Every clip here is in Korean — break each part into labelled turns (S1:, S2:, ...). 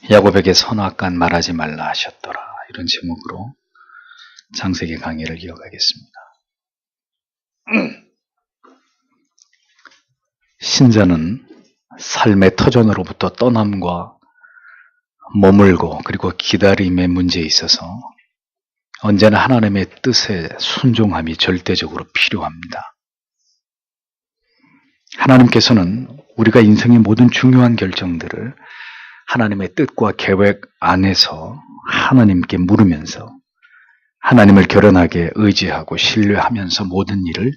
S1: 야곱에게 선악간 말하지 말라 하셨더라. 이런 제목으로 창세기 강의를 이어가겠습니다. 신자는 삶의 터전으로부터 떠남과 머물고 그리고 기다림의 문제에 있어서 언제나 하나님의 뜻에 순종함이 절대적으로 필요합니다. 하나님께서는 우리가 인생의 모든 중요한 결정들을 하나님의 뜻과 계획 안에서 하나님께 물으면서 하나님을 결연하게 의지하고 신뢰하면서 모든 일을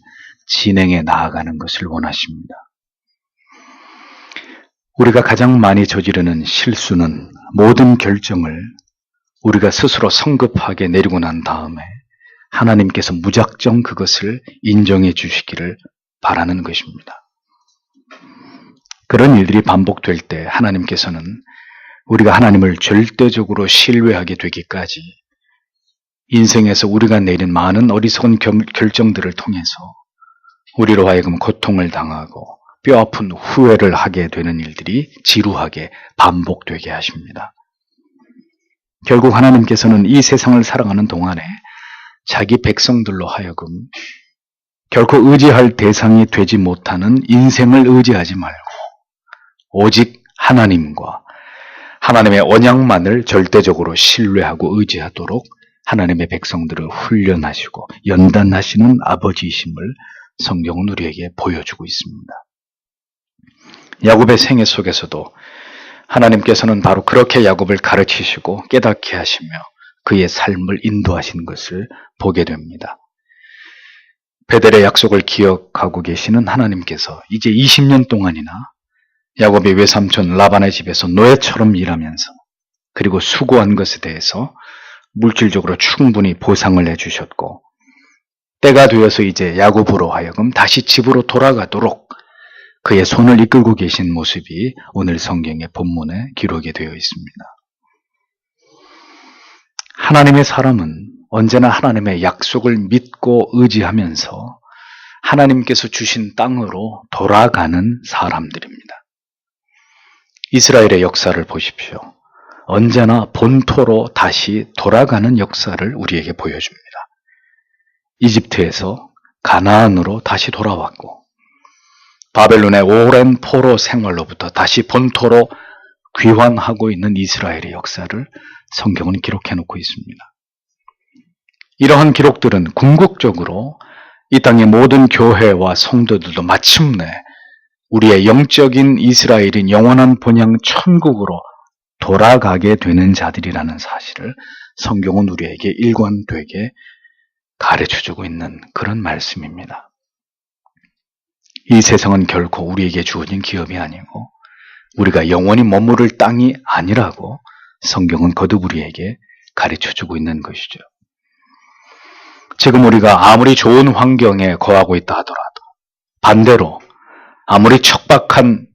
S1: 진행해 나아가는 것을 원하십니다. 우리가 가장 많이 저지르는 실수는 모든 결정을 우리가 스스로 성급하게 내리고 난 다음에 하나님께서 무작정 그것을 인정해 주시기를 바라는 것입니다. 그런 일들이 반복될 때 하나님께서는 우리가 하나님을 절대적으로 신뢰하게 되기까지 인생에서 우리가 내린 많은 어리석은 결정들을 통해서 우리로 하여금 고통을 당하고 뼈아픈 후회를 하게 되는 일들이 지루하게 반복되게 하십니다. 결국 하나님께서는 이 세상을 살아가는 동안에 자기 백성들로 하여금 결코 의지할 대상이 되지 못하는 인생을 의지하지 말고 오직 하나님과 하나님의 언약만을 절대적으로 신뢰하고 의지하도록 하나님의 백성들을 훈련하시고 연단하시는 아버지이심을 성경은 우리에게 보여주고 있습니다. 야곱의 생애 속에서도 하나님께서는 바로 그렇게 야곱을 가르치시고 깨닫게 하시며 그의 삶을 인도하신 것을 보게 됩니다. 베델의 약속을 기억하고 계시는 하나님께서 이제 20년 동안이나 야곱의 외삼촌 라반의 집에서 노예처럼 일하면서 그리고 수고한 것에 대해서 물질적으로 충분히 보상을 해주셨고 때가 되어서 이제 야곱으로 하여금 다시 집으로 돌아가도록 그의 손을 이끌고 계신 모습이 오늘 성경의 본문에 기록이 되어 있습니다. 하나님의 사람은 언제나 하나님의 약속을 믿고 의지하면서 하나님께서 주신 땅으로 돌아가는 사람들입니다. 이스라엘의 역사를 보십시오. 언제나 본토로 다시 돌아가는 역사를 우리에게 보여줍니다. 이집트에서 가나안으로 다시 돌아왔고 바벨론의 오랜 포로 생활로부터 다시 본토로 귀환하고 있는 이스라엘의 역사를 성경은 기록해 놓고 있습니다. 이러한 기록들은 궁극적으로 이 땅의 모든 교회와 성도들도 마침내 우리의 영적인 이스라엘인 영원한 본향 천국으로 돌아가게 되는 자들이라는 사실을 성경은 우리에게 일관되게 가르쳐주고 있는 그런 말씀입니다. 이 세상은 결코 우리에게 주어진 기업이 아니고 우리가 영원히 머무를 땅이 아니라고 성경은 거듭 우리에게 가르쳐주고 있는 것이죠. 지금 우리가 아무리 좋은 환경에 거하고 있다 하더라도 반대로 아무리 척박한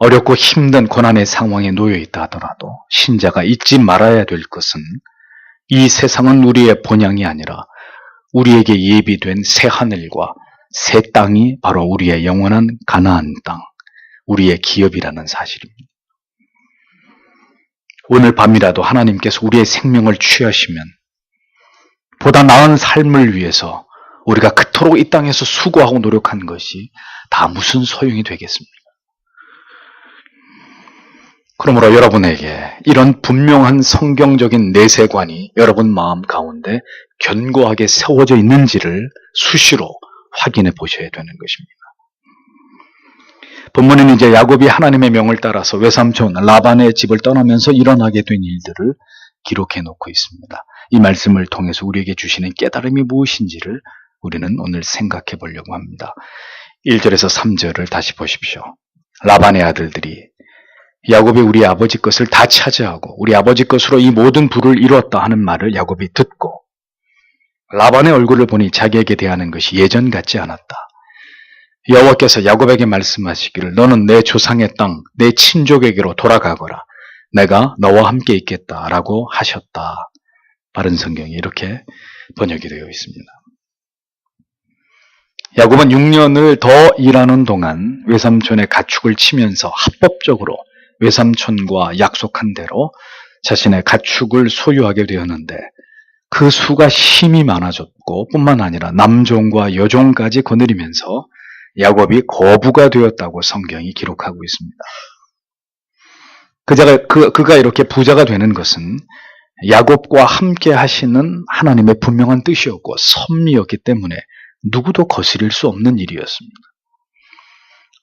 S1: 어렵고 힘든 고난의 상황에 놓여 있다 하더라도 신자가 잊지 말아야 될 것은 이 세상은 우리의 본향이 아니라 우리에게 예비된 새 하늘과 새 땅이 바로 우리의 영원한 가나안 땅, 우리의 기업이라는 사실입니다. 오늘 밤이라도 하나님께서 우리의 생명을 취하시면 보다 나은 삶을 위해서 우리가 그토록 이 땅에서 수고하고 노력한 것이 다 무슨 소용이 되겠습니까? 그러므로 여러분에게 이런 분명한 성경적인 내세관이 여러분 마음 가운데 견고하게 세워져 있는지를 수시로 확인해 보셔야 되는 것입니다. 본문은 이제 야곱이 하나님의 명을 따라서 외삼촌 라반의 집을 떠나면서 일어나게 된 일들을 기록해 놓고 있습니다. 이 말씀을 통해서 우리에게 주시는 깨달음이 무엇인지를 우리는 오늘 생각해 보려고 합니다. 1절에서 3절을 다시 보십시오. 라반의 아들들이 야곱이 우리 아버지 것을 다 차지하고 우리 아버지 것으로 이 모든 부를 이루었다 하는 말을 야곱이 듣고 라반의 얼굴을 보니 자기에게 대하는 것이 예전 같지 않았다. 여호와께서 야곱에게 말씀하시기를 너는 내 조상의 땅, 내 친족에게로 돌아가거라. 내가 너와 함께 있겠다라고 하셨다. 바른 성경이 이렇게 번역이 되어 있습니다. 야곱은 6년을 더 일하는 동안 외삼촌의 가축을 치면서 합법적으로 외삼촌과 약속한 대로 자신의 가축을 소유하게 되었는데 그 수가 힘이 많아졌고 뿐만 아니라 남종과 여종까지 거느리면서 야곱이 거부가 되었다고 성경이 기록하고 있습니다. 그가 이렇게 부자가 되는 것은 야곱과 함께 하시는 하나님의 분명한 뜻이었고 섭리였기 때문에 누구도 거스릴 수 없는 일이었습니다.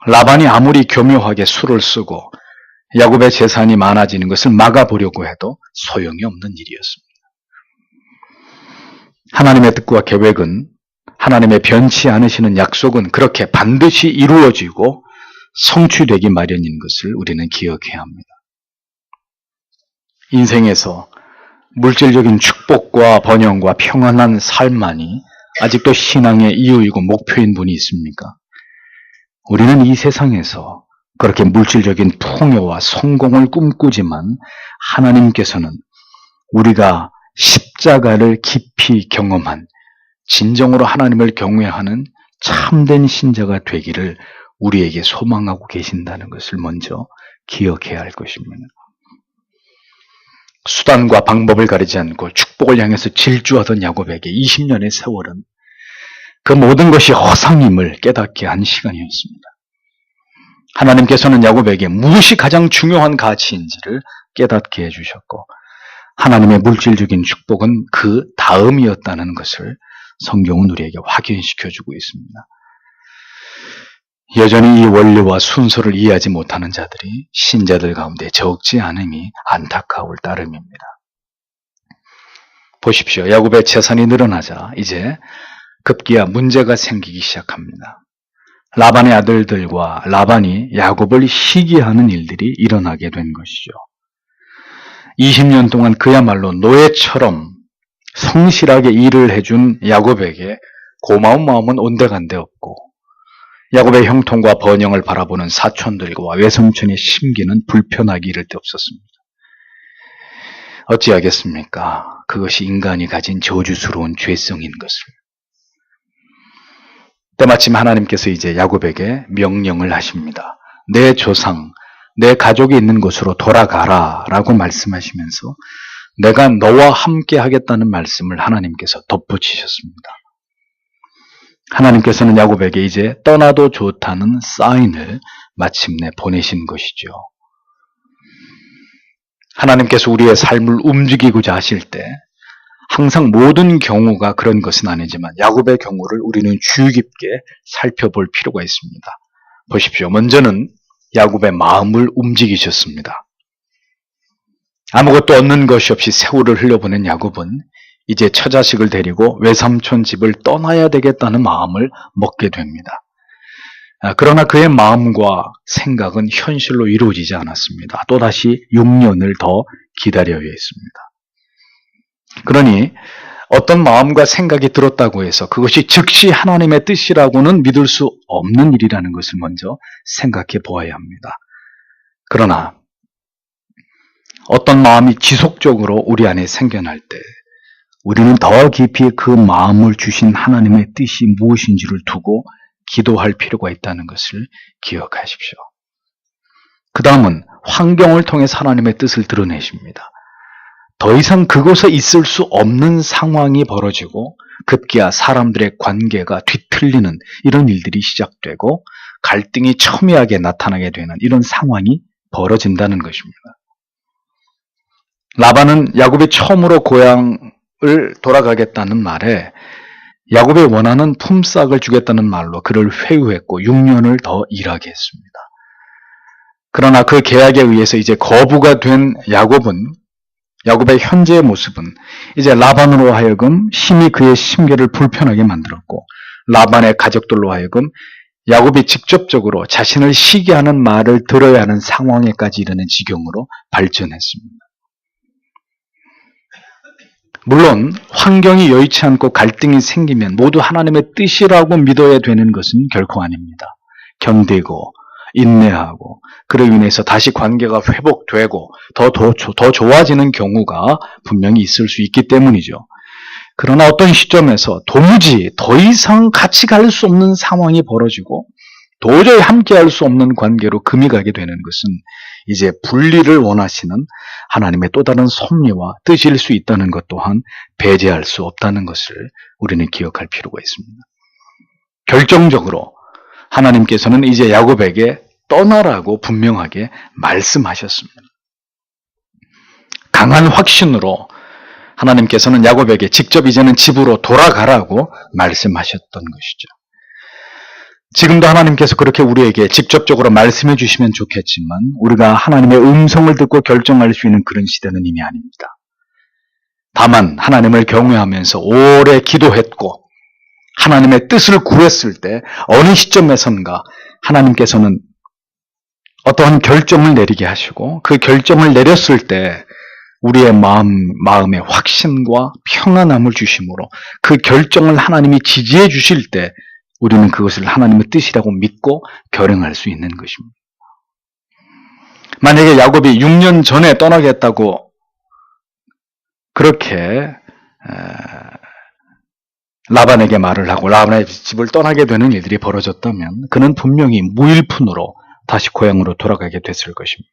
S1: 라반이 아무리 교묘하게 수를 쓰고 야곱의 재산이 많아지는 것을 막아보려고 해도 소용이 없는 일이었습니다. 하나님의 뜻과 계획은, 하나님의 변치 않으시는 약속은 그렇게 반드시 이루어지고 성취되기 마련인 것을 우리는 기억해야 합니다. 인생에서 물질적인 축복과 번영과 평안한 삶만이 아직도 신앙의 이유이고 목표인 분이 있습니까? 우리는 이 세상에서 그렇게 물질적인 풍요와 성공을 꿈꾸지만 하나님께서는 우리가 십자가를 깊이 경험한 진정으로 하나님을 경외하는 참된 신자가 되기를 우리에게 소망하고 계신다는 것을 먼저 기억해야 할 것입니다. 수단과 방법을 가리지 않고 축복을 향해서 질주하던 야곱에게 20년의 세월은 그 모든 것이 허상임을 깨닫게 한 시간이었습니다. 하나님께서는 야곱에게 무엇이 가장 중요한 가치인지를 깨닫게 해주셨고 하나님의 물질적인 축복은 그 다음이었다는 것을 성경은 우리에게 확인시켜주고 있습니다. 여전히 이 원리와 순서를 이해하지 못하는 자들이 신자들 가운데 적지 않음이 안타까울 따름입니다. 보십시오. 야곱의 재산이 늘어나자 이제 급기야 문제가 생기기 시작합니다. 라반의 아들들과 라반이 야곱을 시기하는 일들이 일어나게 된 것이죠. 20년 동안 그야말로 노예처럼 성실하게 일을 해준 야곱에게 고마운 마음은 온데간데 없고 야곱의 형통과 번영을 바라보는 사촌들과 외삼촌의 심기는 불편하기 이를 데 없었습니다. 어찌하겠습니까? 그것이 인간이 가진 저주스러운 죄성인 것을. 때마침 하나님께서 이제 야곱에게 명령을 하십니다. 내 조상, 내 가족이 있는 곳으로 돌아가라 라고 말씀하시면서 내가 너와 함께 하겠다는 말씀을 하나님께서 덧붙이셨습니다. 하나님께서는 야곱에게 이제 떠나도 좋다는 사인을 마침내 보내신 것이죠. 하나님께서 우리의 삶을 움직이고자 하실 때 항상 모든 경우가 그런 것은 아니지만 야곱의 경우를 우리는 주의 깊게 살펴볼 필요가 있습니다. 보십시오. 먼저는 야곱의 마음을 움직이셨습니다. 아무것도 얻는 것이 없이 세월을 흘려보낸 야곱은 이제 처자식을 데리고 외삼촌 집을 떠나야 되겠다는 마음을 먹게 됩니다. 그러나 그의 마음과 생각은 현실로 이루어지지 않았습니다. 또다시 6년을 더 기다려야 했습니다. 그러니 어떤 마음과 생각이 들었다고 해서 그것이 즉시 하나님의 뜻이라고는 믿을 수 없는 일이라는 것을 먼저 생각해 보아야 합니다. 그러나 어떤 마음이 지속적으로 우리 안에 생겨날 때 우리는 더 깊이 그 마음을 주신 하나님의 뜻이 무엇인지를 두고 기도할 필요가 있다는 것을 기억하십시오. 그 다음은 환경을 통해서 하나님의 뜻을 드러내십니다. 더 이상 그곳에 있을 수 없는 상황이 벌어지고 급기야 사람들의 관계가 뒤틀리는 이런 일들이 시작되고 갈등이 첨예하게 나타나게 되는 이런 상황이 벌어진다는 것입니다. 라반은 야곱이 처음으로 고향을 돌아가겠다는 말에 야곱이 원하는 품삯을 주겠다는 말로 그를 회유했고 6년을 더 일하게 했습니다. 그러나 그 계약에 의해서 이제 거부가 된 야곱의 현재의 모습은 이제 라반으로 하여금 심히 그의 심계를 불편하게 만들었고 라반의 가족들로 하여금 야곱이 직접적으로 자신을 시기하는 말을 들어야 하는 상황에까지 이르는 지경으로 발전했습니다. 물론 환경이 여의치 않고 갈등이 생기면 모두 하나님의 뜻이라고 믿어야 되는 것은 결코 아닙니다. 견디고 인내하고 그로 인해서 다시 관계가 회복되고 더 좋아지는 경우가 분명히 있을 수 있기 때문이죠. 그러나 어떤 시점에서 도무지 더 이상 같이 갈 수 없는 상황이 벌어지고 도저히 함께할 수 없는 관계로 금이 가게 되는 것은 이제 분리를 원하시는 하나님의 또 다른 섭리와 뜻일 수 있다는 것 또한 배제할 수 없다는 것을 우리는 기억할 필요가 있습니다. 결정적으로 하나님께서는 이제 야곱에게 떠나라고 분명하게 말씀하셨습니다. 강한 확신으로 하나님께서는 야곱에게 직접 이제는 집으로 돌아가라고 말씀하셨던 것이죠. 지금도 하나님께서 그렇게 우리에게 직접적으로 말씀해 주시면 좋겠지만 우리가 하나님의 음성을 듣고 결정할 수 있는 그런 시대는 이미 아닙니다. 다만 하나님을 경외하면서 오래 기도했고 하나님의 뜻을 구했을 때 어느 시점에선가 하나님께서는 어떠한 결정을 내리게 하시고 그 결정을 내렸을 때 우리의 마음의 확신과 평안함을 주심으로 그 결정을 하나님이 지지해 주실 때 우리는 그것을 하나님의 뜻이라고 믿고 결행할 수 있는 것입니다. 만약에 야곱이 6년 전에 떠나겠다고 그렇게 라반에게 말을 하고 라반의 집을 떠나게 되는 일들이 벌어졌다면 그는 분명히 무일푼으로 다시 고향으로 돌아가게 됐을 것입니다.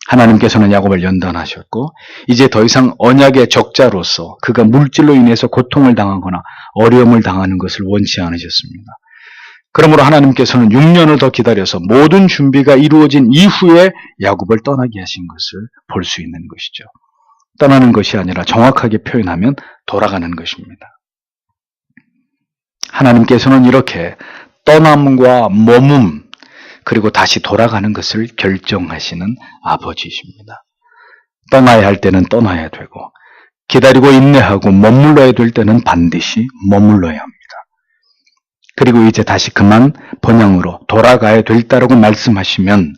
S1: 하나님께서는 야곱을 연단하셨고 이제 더 이상 언약의 적자로서 그가 물질로 인해서 고통을 당하거나 어려움을 당하는 것을 원치 않으셨습니다. 그러므로 하나님께서는 6년을 더 기다려서 모든 준비가 이루어진 이후에 야곱을 떠나게 하신 것을 볼 수 있는 것이죠. 떠나는 것이 아니라 정확하게 표현하면 돌아가는 것입니다. 하나님께서는 이렇게 떠남과 머문 그리고 다시 돌아가는 것을 결정하시는 아버지이십니다. 떠나야 할 때는 떠나야 되고 기다리고 인내하고 머물러야 될 때는 반드시 머물러야 합니다. 그리고 이제 다시 그만 본향으로 돌아가야 될다라고 말씀하시면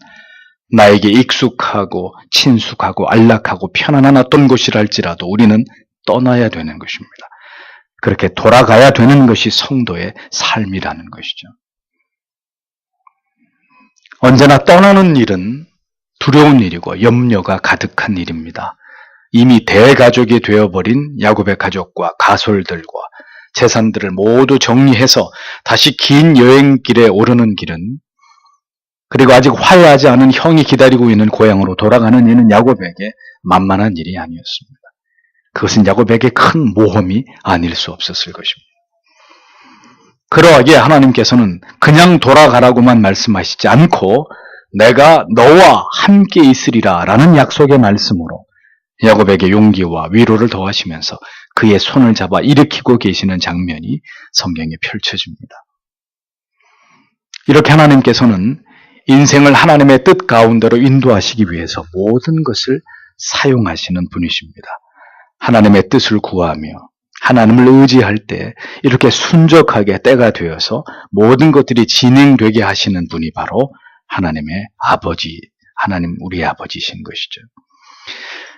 S1: 나에게 익숙하고 친숙하고 안락하고 편안한 어떤 곳이라 할지라도 우리는 떠나야 되는 것입니다. 그렇게 돌아가야 되는 것이 성도의 삶이라는 것이죠. 언제나 떠나는 일은 두려운 일이고 염려가 가득한 일입니다. 이미 대가족이 되어버린 야곱의 가족과 가솔들과 재산들을 모두 정리해서 다시 긴 여행길에 오르는 길은 그리고 아직 화해하지 않은 형이 기다리고 있는 고향으로 돌아가는 일은 야곱에게 만만한 일이 아니었습니다. 그것은 야곱에게 큰 모험이 아닐 수 없었을 것입니다. 그러하기에 하나님께서는 그냥 돌아가라고만 말씀하시지 않고 내가 너와 함께 있으리라 라는 약속의 말씀으로 야곱에게 용기와 위로를 더하시면서 그의 손을 잡아 일으키고 계시는 장면이 성경에 펼쳐집니다. 이렇게 하나님께서는 인생을 하나님의 뜻 가운데로 인도하시기 위해서 모든 것을 사용하시는 분이십니다. 하나님의 뜻을 구하며 하나님을 의지할 때 이렇게 순적하게 때가 되어서 모든 것들이 진행되게 하시는 분이 바로 하나님의 아버지, 하나님 우리의 아버지이신 것이죠.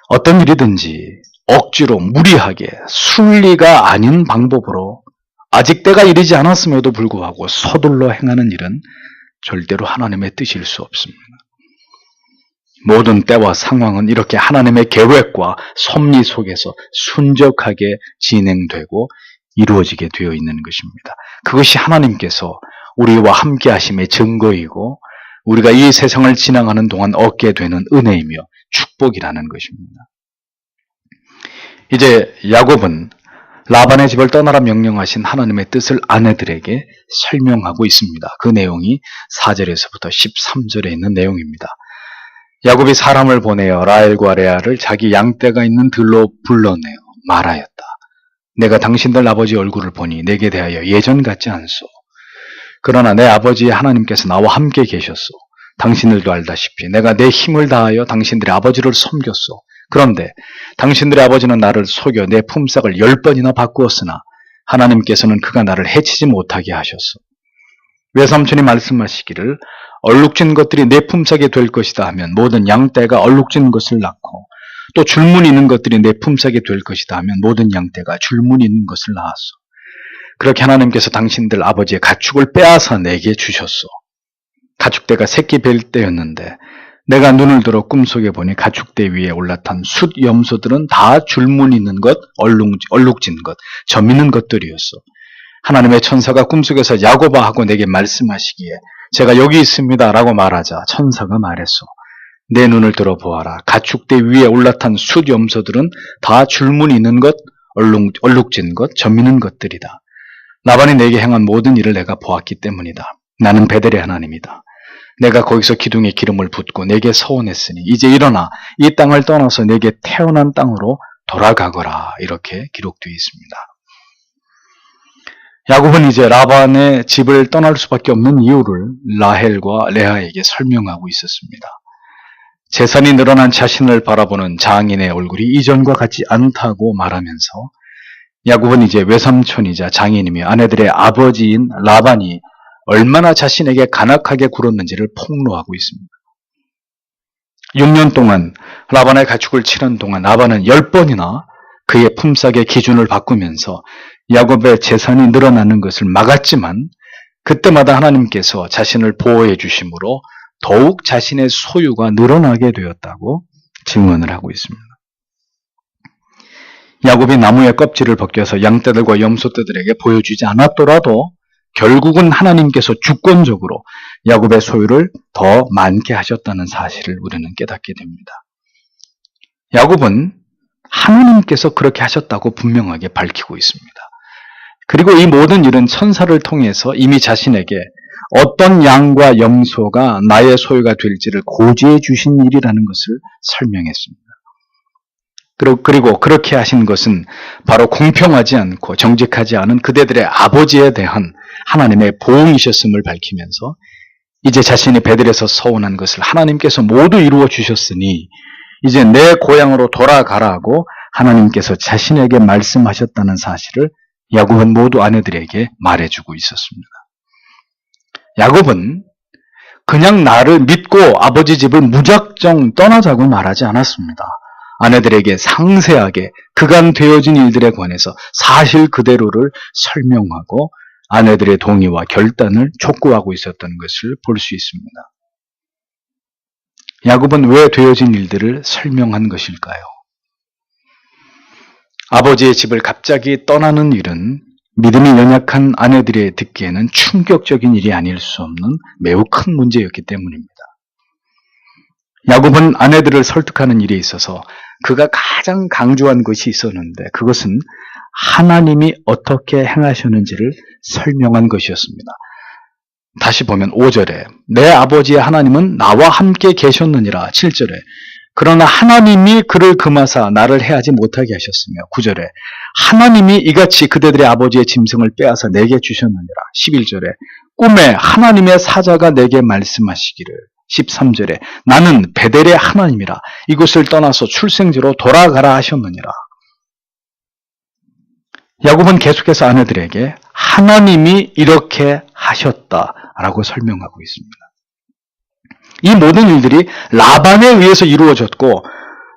S1: 어떤 일이든지 억지로 무리하게 순리가 아닌 방법으로 아직 때가 이르지 않았음에도 불구하고 서둘러 행하는 일은 절대로 하나님의 뜻일 수 없습니다. 모든 때와 상황은 이렇게 하나님의 계획과 섭리 속에서 순적하게 진행되고 이루어지게 되어 있는 것입니다. 그것이 하나님께서 우리와 함께 하심의 증거이고 우리가 이 세상을 지나가는 동안 얻게 되는 은혜이며 축복이라는 것입니다. 이제 야곱은 라반의 집을 떠나라 명령하신 하나님의 뜻을 아내들에게 설명하고 있습니다. 그 내용이 4절에서부터 13절에 있는 내용입니다. 야곱이 사람을 보내어 라헬과 레아를 자기 양떼가 있는 들로 불러내어 말하였다. 내가 당신들 아버지 얼굴을 보니 내게 대하여 예전 같지 않소. 그러나 내 아버지 하나님께서 나와 함께 계셨소. 당신들도 알다시피 내가 내 힘을 다하여 당신들의 아버지를 섬겼소. 그런데 당신들의 아버지는 나를 속여 내 품삯을 10번이나 바꾸었으나 하나님께서는 그가 나를 해치지 못하게 하셨소. 외삼촌이 말씀하시기를 얼룩진 것들이 내 품삯이 될 것이다 하면 모든 양떼가 얼룩진 것을 낳고 또 줄무늬 있는 것들이 내 품삯이 될 것이다 하면 모든 양떼가 줄무늬 있는 것을 낳았소. 그렇게 하나님께서 당신들 아버지의 가축을 빼앗아 내게 주셨소. 가축대가 새끼 뵐 때였는데 내가 눈을 들어 꿈속에 보니 가축대 위에 올라탄 숫 염소들은 다 줄무늬 있는 것, 얼룩진 것, 점 있는 것들이었소. 하나님의 천사가 꿈속에서 야곱아 하고 내게 말씀하시기에 제가 여기 있습니다 라고 말하자 천사가 말했소. 내 눈을 들어보아라. 가축대 위에 올라탄 숫 염소들은 다 줄무늬 있는 것, 얼룩진 것, 점 있는 것들이다. 라반이 내게 행한 모든 일을 내가 보았기 때문이다. 나는 베델의 하나님이다. 내가 거기서 기둥에 기름을 붓고 내게 서원했으니 이제 일어나 이 땅을 떠나서 내게 태어난 땅으로 돌아가거라. 이렇게 기록되어 있습니다. 야곱은 이제 라반의 집을 떠날 수밖에 없는 이유를 라헬과 레아에게 설명하고 있었습니다. 재산이 늘어난 자신을 바라보는 장인의 얼굴이 이전과 같지 않다고 말하면서 야곱은 이제 외삼촌이자 장인이며 아내들의 아버지인 라반이 얼마나 자신에게 간악하게 굴었는지를 폭로하고 있습니다. 6년 동안 라반의 가축을 치는 동안 라반은 10번이나 그의 품삯의 기준을 바꾸면서 야곱의 재산이 늘어나는 것을 막았지만 그때마다 하나님께서 자신을 보호해 주심으로 더욱 자신의 소유가 늘어나게 되었다고 증언을 하고 있습니다. 야곱이 나무의 껍질을 벗겨서 양떼들과 염소떼들에게 보여주지 않았더라도 결국은 하나님께서 주권적으로 야곱의 소유를 더 많게 하셨다는 사실을 우리는 깨닫게 됩니다. 야곱은 하나님께서 그렇게 하셨다고 분명하게 밝히고 있습니다. 그리고 이 모든 일은 천사를 통해서 이미 자신에게 어떤 양과 염소가 나의 소유가 될지를 고지해 주신 일이라는 것을 설명했습니다. 그리고 그렇게 하신 것은 바로 공평하지 않고 정직하지 않은 그대들의 아버지에 대한 하나님의 보응이셨음을 밝히면서 이제 자신이 베들에서 서원한 것을 하나님께서 모두 이루어 주셨으니 이제 내 고향으로 돌아가라고 하나님께서 자신에게 말씀하셨다는 사실을 야곱은 모두 아내들에게 말해주고 있었습니다. 야곱은 그냥 나를 믿고 아버지 집을 무작정 떠나자고 말하지 않았습니다. 아내들에게 상세하게 그간 되어진 일들에 관해서 사실 그대로를 설명하고 아내들의 동의와 결단을 촉구하고 있었던 것을 볼 수 있습니다. 야곱은 왜 되어진 일들을 설명한 것일까요? 아버지의 집을 갑자기 떠나는 일은 믿음이 연약한 아내들이 듣기에는 충격적인 일이 아닐 수 없는 매우 큰 문제였기 때문입니다. 야곱은 아내들을 설득하는 일에 있어서 그가 가장 강조한 것이 있었는데 그것은 하나님이 어떻게 행하셨는지를 설명한 것이었습니다. 다시 보면 5절에 내 아버지의 하나님은 나와 함께 계셨느니라. 7절에 그러나 하나님이 그를 금하사 나를 해하지 못하게 하셨으며 9절에 하나님이 이같이 그대들의 아버지의 짐승을 빼앗아 내게 주셨느니라. 11절에 꿈에 하나님의 사자가 내게 말씀하시기를 13절에 나는 베델의 하나님이라 이곳을 떠나서 출생지로 돌아가라 하셨느니라. 야곱은 계속해서 아내들에게 하나님이 이렇게 하셨다라고 설명하고 있습니다. 이 모든 일들이 라반에 의해서 이루어졌고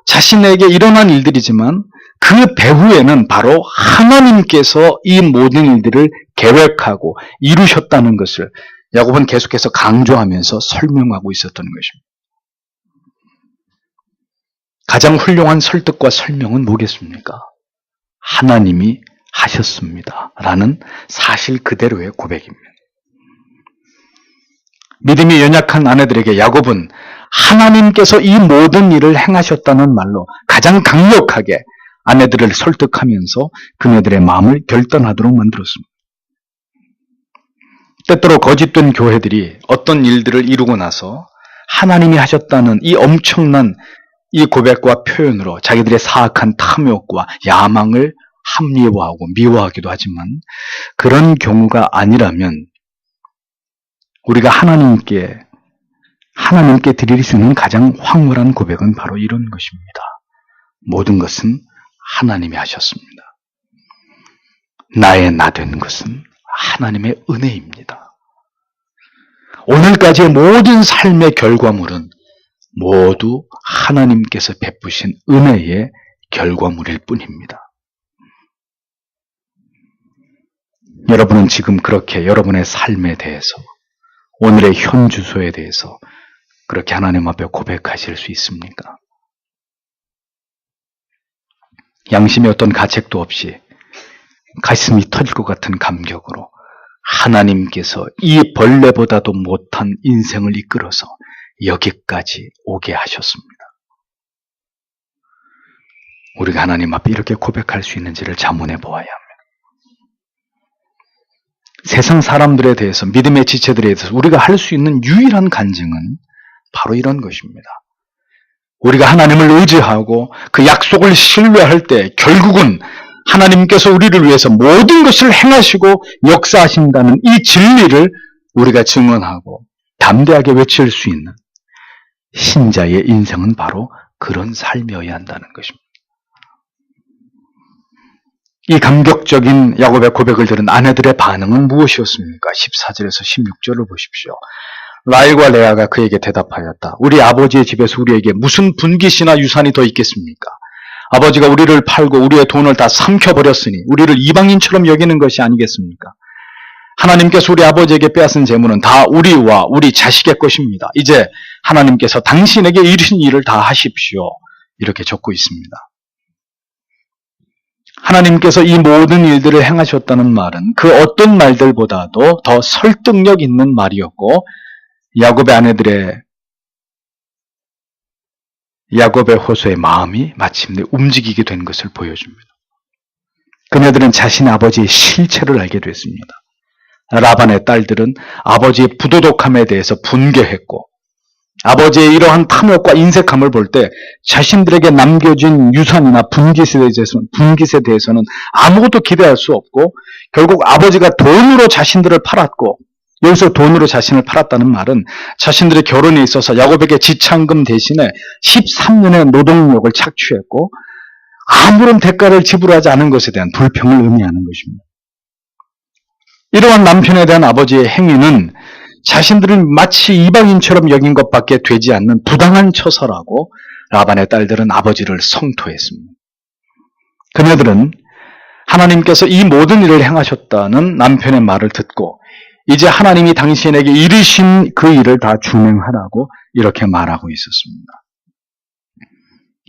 S1: 자신에게 일어난 일들이지만 그 배후에는 바로 하나님께서 이 모든 일들을 계획하고 이루셨다는 것을 야곱은 계속해서 강조하면서 설명하고 있었던 것입니다. 가장 훌륭한 설득과 설명은 뭐겠습니까? 하나님이 하셨습니다. 라는 사실 그대로의 고백입니다. 믿음이 연약한 아내들에게 야곱은 하나님께서 이 모든 일을 행하셨다는 말로 가장 강력하게 아내들을 설득하면서 그네들의 마음을 결단하도록 만들었습니다. 때때로 거짓된 교회들이 어떤 일들을 이루고 나서 하나님이 하셨다는 이 엄청난 이 고백과 표현으로 자기들의 사악한 탐욕과 야망을 합리화하고 미워하기도 하지만 그런 경우가 아니라면 우리가 하나님께 드릴 수 있는 가장 황홀한 고백은 바로 이런 것입니다. 모든 것은 하나님이 하셨습니다. 나의 나 된 것은 하나님의 은혜입니다. 오늘까지의 모든 삶의 결과물은 모두 하나님께서 베푸신 은혜의 결과물일 뿐입니다. 여러분은 지금 그렇게 여러분의 삶에 대해서 오늘의 현 주소에 대해서 그렇게 하나님 앞에 고백하실 수 있습니까? 양심의 어떤 가책도 없이 가슴이 터질 것 같은 감격으로 하나님께서 이 벌레보다도 못한 인생을 이끌어서 여기까지 오게 하셨습니다. 우리가 하나님 앞에 이렇게 고백할 수 있는지를 자문해 보아야 합니다. 세상 사람들에 대해서, 믿음의 지체들에 대해서 우리가 할 수 있는 유일한 간증은 바로 이런 것입니다. 우리가 하나님을 의지하고 그 약속을 신뢰할 때 결국은 하나님께서 우리를 위해서 모든 것을 행하시고 역사하신다는 이 진리를 우리가 증언하고 담대하게 외칠 수 있는 신자의 인생은 바로 그런 삶이어야 한다는 것입니다. 이 감격적인 야곱의 고백을 들은 아내들의 반응은 무엇이었습니까? 14절에서 16절을 보십시오. 라헬과 레아가 그에게 대답하였다. 우리 아버지의 집에서 우리에게 무슨 분깃이나 유산이 더 있겠습니까? 아버지가 우리를 팔고 우리의 돈을 다 삼켜버렸으니 우리를 이방인처럼 여기는 것이 아니겠습니까? 하나님께서 우리 아버지에게 빼앗은 재물은 다 우리와 우리 자식의 것입니다. 이제 하나님께서 당신에게 이르신 일을 다 하십시오. 이렇게 적고 있습니다. 하나님께서 이 모든 일들을 행하셨다는 말은 그 어떤 말들보다도 더 설득력 있는 말이었고, 야곱의 호소의 마음이 마침내 움직이게 된 것을 보여줍니다. 그녀들은 자신의 아버지의 실체를 알게 됐습니다. 라반의 딸들은 아버지의 부도덕함에 대해서 분개했고, 아버지의 이러한 탐욕과 인색함을 볼 때 자신들에게 남겨진 유산이나 분깃에 대해서는 아무것도 기대할 수 없고, 결국 아버지가 돈으로 자신들을 팔았고, 여기서 돈으로 자신을 팔았다는 말은 자신들의 결혼에 있어서 야곱에게 지참금 대신에 13년의 노동력을 착취했고 아무런 대가를 지불하지 않은 것에 대한 불평을 의미하는 것입니다. 이러한 남편에 대한 아버지의 행위는 자신들은 마치 이방인처럼 여긴 것밖에 되지 않는 부당한 처사라고 라반의 딸들은 아버지를 성토했습니다. 그녀들은 하나님께서 이 모든 일을 행하셨다는 남편의 말을 듣고 이제 하나님이 당신에게 이르신 그 일을 다 준행하라고 이렇게 말하고 있었습니다.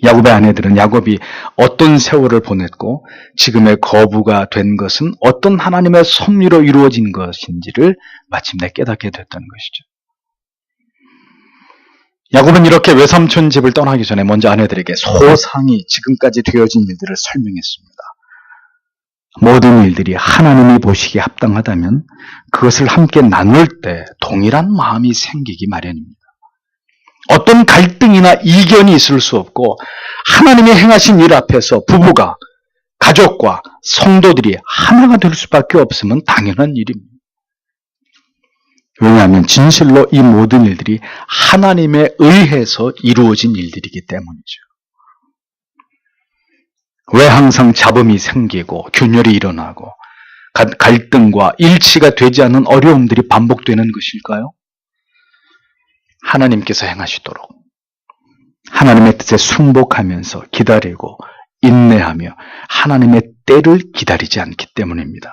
S1: 야곱의 아내들은 야곱이 어떤 세월을 보냈고 지금의 거부가 된 것은 어떤 하나님의 섭리로 이루어진 것인지를 마침내 깨닫게 됐다는 것이죠. 야곱은 이렇게 외삼촌 집을 떠나기 전에 먼저 아내들에게 소상히 지금까지 되어진 일들을 설명했습니다. 모든 일들이 하나님이 보시기에 합당하다면 그것을 함께 나눌 때 동일한 마음이 생기기 마련입니다. 어떤 갈등이나 이견이 있을 수 없고 하나님이 행하신 일 앞에서 부부가, 가족과 성도들이 하나가 될 수밖에 없으면 당연한 일입니다. 왜냐하면 진실로 이 모든 일들이 하나님에 의해서 이루어진 일들이기 때문이죠. 왜 항상 잡음이 생기고 균열이 일어나고 갈등과 일치가 되지 않는 어려움들이 반복되는 것일까요? 하나님께서 행하시도록 하나님의 뜻에 순복하면서 기다리고 인내하며 하나님의 때를 기다리지 않기 때문입니다.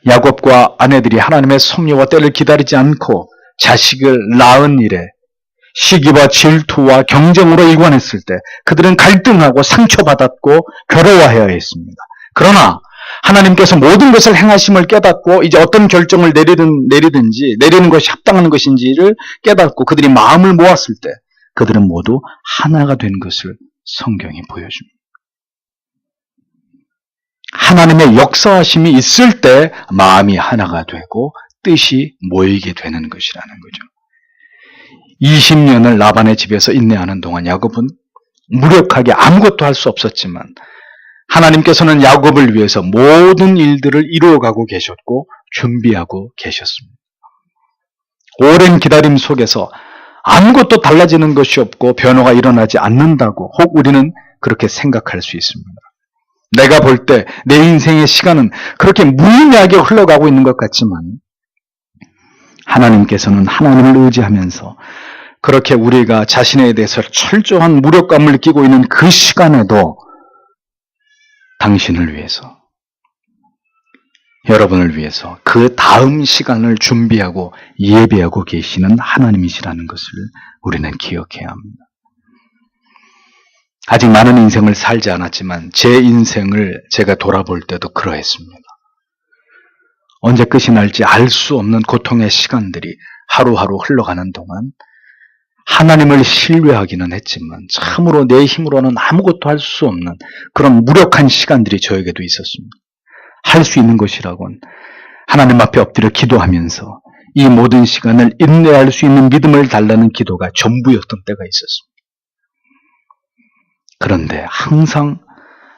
S1: 야곱과 아내들이 하나님의 섭리와 때를 기다리지 않고 자식을 낳은 일에 시기와 질투와 경쟁으로 일관했을 때 그들은 갈등하고 상처받았고 괴로워해야 했습니다. 그러나 하나님께서 모든 것을 행하심을 깨닫고 이제 어떤 결정을 내리는 것이 합당한 것인지를 깨닫고 그들이 마음을 모았을 때 그들은 모두 하나가 된 것을 성경이 보여줍니다. 하나님의 역사하심이 있을 때 마음이 하나가 되고 뜻이 모이게 되는 것이라는 거죠. 20년을 라반의 집에서 인내하는 동안 야곱은 무력하게 아무것도 할 수 없었지만 하나님께서는 야곱을 위해서 모든 일들을 이루어가고 계셨고 준비하고 계셨습니다. 오랜 기다림 속에서 아무것도 달라지는 것이 없고 변화가 일어나지 않는다고 혹 우리는 그렇게 생각할 수 있습니다. 내가 볼 때 내 인생의 시간은 그렇게 무의미하게 흘러가고 있는 것 같지만 하나님께서는 하나님을 의지하면서 그렇게 우리가 자신에 대해서 철저한 무력감을 느끼고 있는 그 시간에도 당신을 위해서, 여러분을 위해서 그 다음 시간을 준비하고 예배하고 계시는 하나님이시라는 것을 우리는 기억해야 합니다. 아직 많은 인생을 살지 않았지만 제 인생을 제가 돌아볼 때도 그러했습니다. 언제 끝이 날지 알 수 없는 고통의 시간들이 하루하루 흘러가는 동안 하나님을 신뢰하기는 했지만 참으로 내 힘으로는 아무것도 할 수 없는 그런 무력한 시간들이 저에게도 있었습니다. 할 수 있는 것이라곤 하나님 앞에 엎드려 기도하면서 이 모든 시간을 인내할 수 있는 믿음을 달라는 기도가 전부였던 때가 있었습니다. 그런데 항상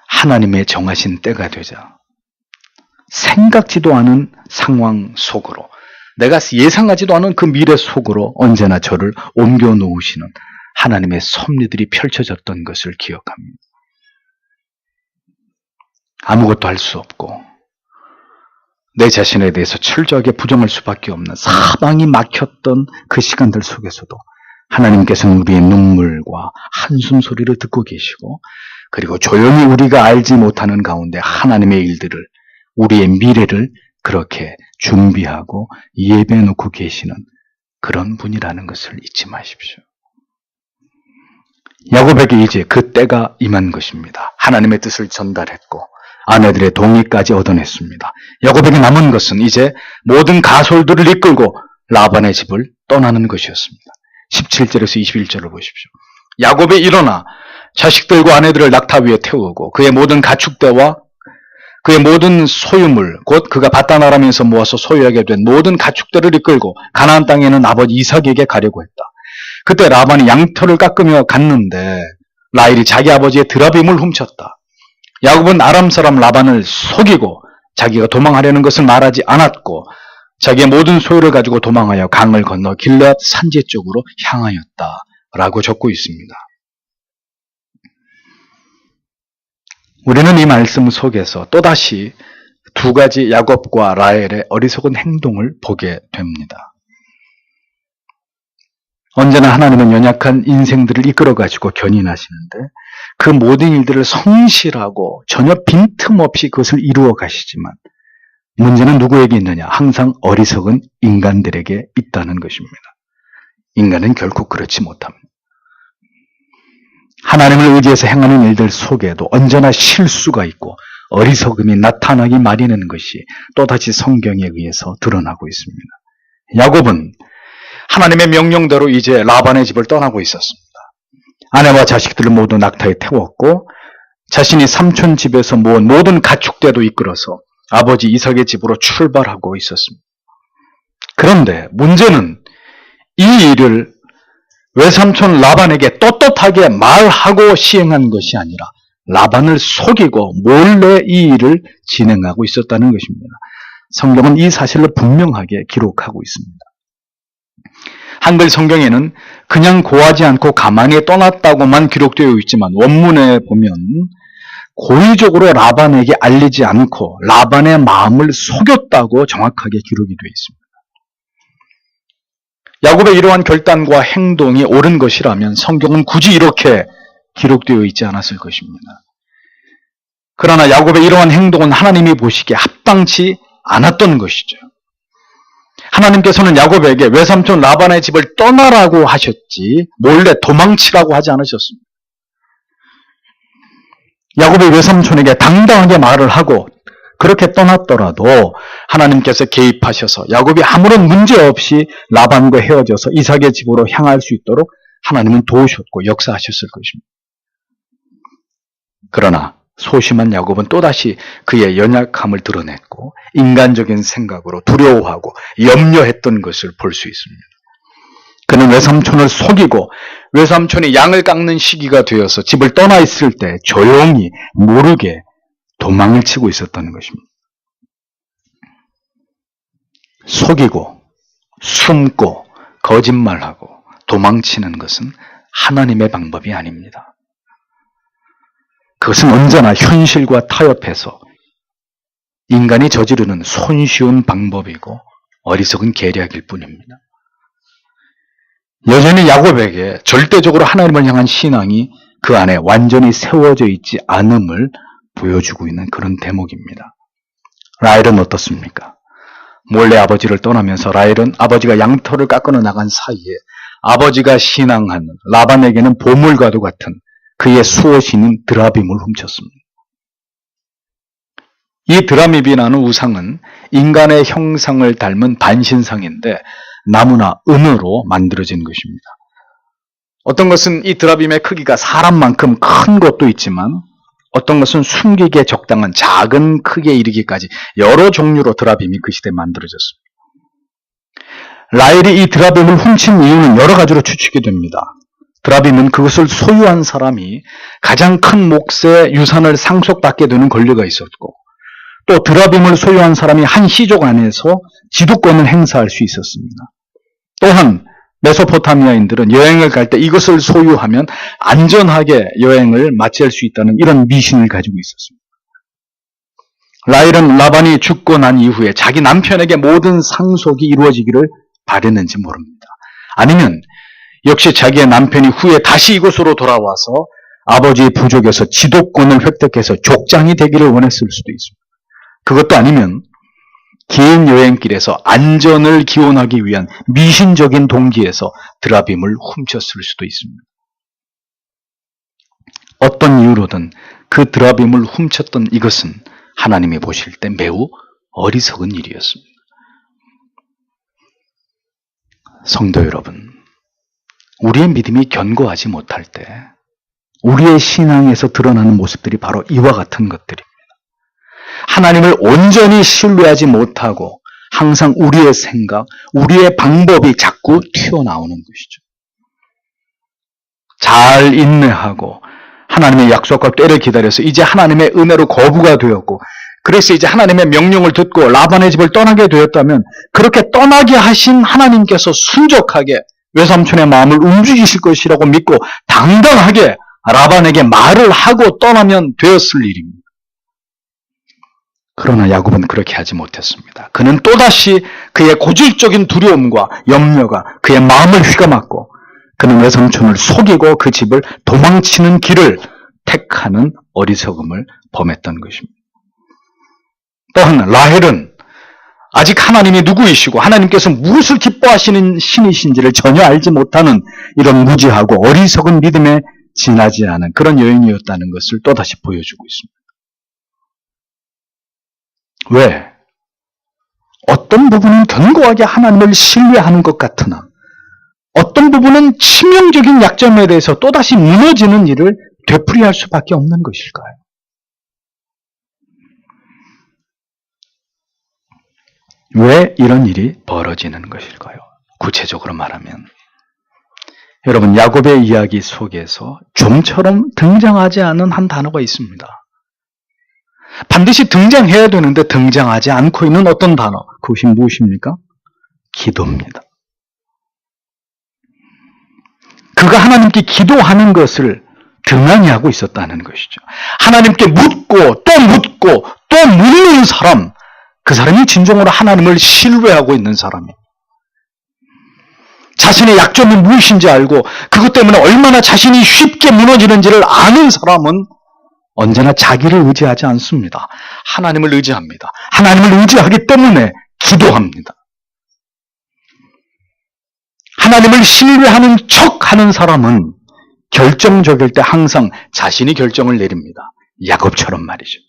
S1: 하나님의 정하신 때가 되자 생각지도 않은 상황 속으로, 내가 예상하지도 않은 그 미래 속으로 언제나 저를 옮겨 놓으시는 하나님의 섭리들이 펼쳐졌던 것을 기억합니다. 아무것도 할 수 없고 내 자신에 대해서 철저하게 부정할 수밖에 없는 사방이 막혔던 그 시간들 속에서도 하나님께서는 우리의 눈물과 한숨 소리를 듣고 계시고, 그리고 조용히 우리가 알지 못하는 가운데 하나님의 일들을, 우리의 미래를 그렇게 준비하고 예배해 놓고 계시는 그런 분이라는 것을 잊지 마십시오. 야곱에게 이제 그 때가 임한 것입니다. 하나님의 뜻을 전달했고 아내들의 동의까지 얻어냈습니다. 야곱에게 남은 것은 이제 모든 가솔들을 이끌고 라반의 집을 떠나는 것이었습니다. 17절에서 21절을 보십시오. 야곱이 일어나 자식들과 아내들을 낙타 위에 태우고 그의 모든 가축대와 그의 모든 소유물, 곧 그가 바다나라면서 모아서 소유하게 된 모든 가축들을 이끌고 가나안 땅에는 아버지 이삭에게 가려고 했다. 그때 라반이 양털을 깎으며 갔는데 라헬이 자기 아버지의 드라빔을 훔쳤다. 야곱은 아람 사람 라반을 속이고 자기가 도망하려는 것을 말하지 않았고 자기의 모든 소유를 가지고 도망하여 강을 건너 길앗 산지 쪽으로 향하였다 라고 적고 있습니다. 우리는 이 말씀 속에서 또다시 두 가지 야곱과 라헬의 어리석은 행동을 보게 됩니다. 언제나 하나님은 연약한 인생들을 이끌어가지고 견인하시는데 그 모든 일들을 성실하고 전혀 빈틈없이 그것을 이루어 가시지만 문제는 누구에게 있느냐? 항상 어리석은 인간들에게 있다는 것입니다. 인간은 결코 그렇지 못합니다. 하나님을 의지해서 행하는 일들 속에도 언제나 실수가 있고 어리석음이 나타나기 마련인 것이 또다시 성경에 의해서 드러나고 있습니다. 야곱은 하나님의 명령대로 이제 라반의 집을 떠나고 있었습니다. 아내와 자식들을 모두 낙타에 태웠고 자신이 삼촌 집에서 모은 모든 가축대도 이끌어서 아버지 이삭의 집으로 출발하고 있었습니다. 그런데 문제는 이 일을 외삼촌 라반에게 떳떳하게 말하고 시행한 것이 아니라 라반을 속이고 몰래 이 일을 진행하고 있었다는 것입니다. 성경은 이 사실을 분명하게 기록하고 있습니다. 한글 성경에는 그냥 고하지 않고 가만히 떠났다고만 기록되어 있지만 원문에 보면 고의적으로 라반에게 알리지 않고 라반의 마음을 속였다고 정확하게 기록이 되어 있습니다. 야곱의 이러한 결단과 행동이 옳은 것이라면 성경은 굳이 이렇게 기록되어 있지 않았을 것입니다. 그러나 야곱의 이러한 행동은 하나님이 보시기에 합당치 않았던 것이죠. 하나님께서는 야곱에게 외삼촌 라반의 집을 떠나라고 하셨지 몰래 도망치라고 하지 않으셨습니다. 야곱의 외삼촌에게 당당하게 말을 하고 그렇게 떠났더라도 하나님께서 개입하셔서 야곱이 아무런 문제 없이 라반과 헤어져서 이삭의 집으로 향할 수 있도록 하나님은 도우셨고 역사하셨을 것입니다. 그러나 소심한 야곱은 또다시 그의 연약함을 드러냈고 인간적인 생각으로 두려워하고 염려했던 것을 볼 수 있습니다. 그는 외삼촌을 속이고 외삼촌이 양을 깎는 시기가 되어서 집을 떠나 있을 때 조용히 모르게 도망을 치고 있었다는 것입니다. 속이고 숨고 거짓말하고 도망치는 것은 하나님의 방법이 아닙니다. 그것은 언제나 현실과 타협해서 인간이 저지르는 손쉬운 방법이고 어리석은 계략일 뿐입니다. 여전히 야곱에게 절대적으로 하나님을 향한 신앙이 그 안에 완전히 세워져 있지 않음을 보여주고 있는 그런 대목입니다. 라헬은 어떻습니까? 몰래 아버지를 떠나면서 라헬은 아버지가 양털을 깎아 나간 사이에 아버지가 신앙하는 라반에게는 보물과도 같은 그의 수호신인 드라빔을 훔쳤습니다. 이 드라빔이라는 우상은 인간의 형상을 닮은 반신상인데 나무나 은으로 만들어진 것입니다. 어떤 것은 이 드라빔의 크기가 사람만큼 큰 것도 있지만 어떤 것은 숨기기에 적당한 작은 크기에 이르기까지 여러 종류로 드라빔이 그 시대에 만들어졌습니다. 라헬이 이 드라빔을 훔친 이유는 여러 가지로 추측이 됩니다. 드라빔은 그것을 소유한 사람이 가장 큰 몫의 유산을 상속받게 되는 권리가 있었고, 또 드라빔을 소유한 사람이 한 시족 안에서 지도권을 행사할 수 있었습니다. 또한 메소포타미아인들은 여행을 갈 때 이것을 소유하면 안전하게 여행을 마칠 수 있다는 이런 미신을 가지고 있었습니다. 라헬은 라반이 죽고 난 이후에 자기 남편에게 모든 상속이 이루어지기를 바랬는지 모릅니다. 아니면 역시 자기의 남편이 후에 다시 이곳으로 돌아와서 아버지의 부족에서 지도권을 획득해서 족장이 되기를 원했을 수도 있습니다. 그것도 아니면 긴 여행길에서 안전을 기원하기 위한 미신적인 동기에서 드라빔을 훔쳤을 수도 있습니다. 어떤 이유로든 그 드라빔을 훔쳤던 이것은 하나님이 보실 때 매우 어리석은 일이었습니다. 성도 여러분, 우리의 믿음이 견고하지 못할 때 우리의 신앙에서 드러나는 모습들이 바로 이와 같은 것들입니다. 하나님을 온전히 신뢰하지 못하고 항상 우리의 생각, 우리의 방법이 자꾸 튀어나오는 것이죠. 잘 인내하고 하나님의 약속과 때를 기다려서 이제 하나님의 은혜로 거부가 되었고, 그래서 이제 하나님의 명령을 듣고 라반의 집을 떠나게 되었다면 그렇게 떠나게 하신 하나님께서 순적하게 외삼촌의 마음을 움직이실 것이라고 믿고 당당하게 라반에게 말을 하고 떠나면 되었을 일입니다. 그러나 야곱은 그렇게 하지 못했습니다. 그는 또다시 그의 고질적인 두려움과 염려가 그의 마음을 휘감았고, 그는 외삼촌을 속이고 그 집을 도망치는 길을 택하는 어리석음을 범했던 것입니다. 또한 라헬은 아직 하나님이 누구이시고 하나님께서 무엇을 기뻐하시는 신이신지를 전혀 알지 못하는 이런 무지하고 어리석은 믿음에 지나지 않은 그런 여인이었다는 것을 또다시 보여주고 있습니다. 왜? 어떤 부분은 견고하게 하나님을 신뢰하는 것 같으나 어떤 부분은 치명적인 약점에 대해서 또다시 무너지는 일을 되풀이할 수밖에 없는 것일까요? 왜 이런 일이 벌어지는 것일까요? 구체적으로 말하면 여러분, 야곱의 이야기 속에서 좀처럼 등장하지 않은 한 단어가 있습니다. 반드시 등장해야 되는데 등장하지 않고 있는 어떤 단어, 그것이 무엇입니까? 기도입니다. 그가 하나님께 기도하는 것을 등한히 하고 있었다는 것이죠. 하나님께 묻고 또 묻고 또 묻는 사람, 그 사람이 진정으로 하나님을 신뢰하고 있는 사람이에요. 자신의 약점이 무엇인지 알고 그것 때문에 얼마나 자신이 쉽게 무너지는지를 아는 사람은 언제나 자기를 의지하지 않습니다. 하나님을 의지합니다. 하나님을 의지하기 때문에 기도합니다. 하나님을 신뢰하는 척하는 사람은 결정적일 때 항상 자신이 결정을 내립니다. 야곱처럼 말이죠.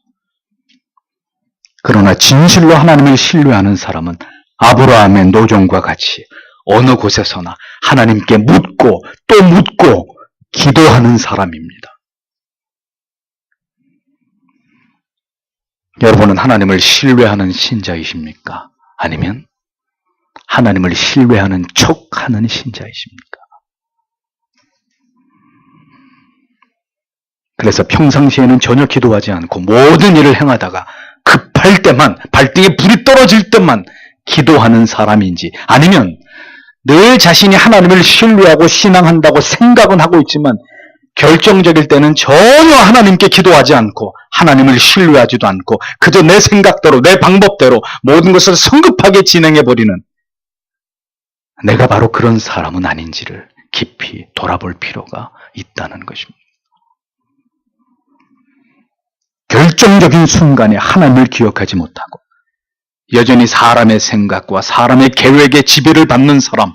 S1: 그러나 진실로 하나님을 신뢰하는 사람은 아브라함의 노종과 같이 어느 곳에서나 하나님께 묻고 또 묻고 기도하는 사람입니다. 여러분은 하나님을 신뢰하는 신자이십니까? 아니면 하나님을 신뢰하는 척하는 신자이십니까? 그래서 평상시에는 전혀 기도하지 않고 모든 일을 행하다가 급할 때만, 발등에 불이 떨어질 때만 기도하는 사람인지, 아니면 늘 자신이 하나님을 신뢰하고 신앙한다고 생각은 하고 있지만 결정적일 때는 전혀 하나님께 기도하지 않고 하나님을 신뢰하지도 않고 그저 내 생각대로, 내 방법대로 모든 것을 성급하게 진행해버리는, 내가 바로 그런 사람은 아닌지를 깊이 돌아볼 필요가 있다는 것입니다. 결정적인 순간에 하나님을 기억하지 못하고 여전히 사람의 생각과 사람의 계획에 지배를 받는 사람,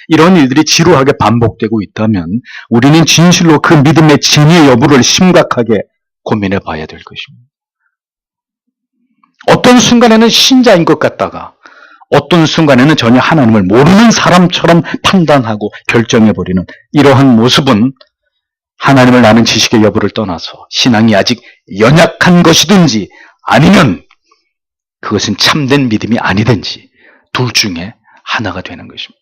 S1: 이런 일들이 지루하게 반복되고 있다면 우리는 진실로 그 믿음의 진위 여부를 심각하게 고민해 봐야 될 것입니다. 어떤 순간에는 신자인 것 같다가 어떤 순간에는 전혀 하나님을 모르는 사람처럼 판단하고 결정해버리는 이러한 모습은 하나님을 아는 지식의 여부를 떠나서 신앙이 아직 연약한 것이든지 아니면 그것은 참된 믿음이 아니든지 둘 중에 하나가 되는 것입니다.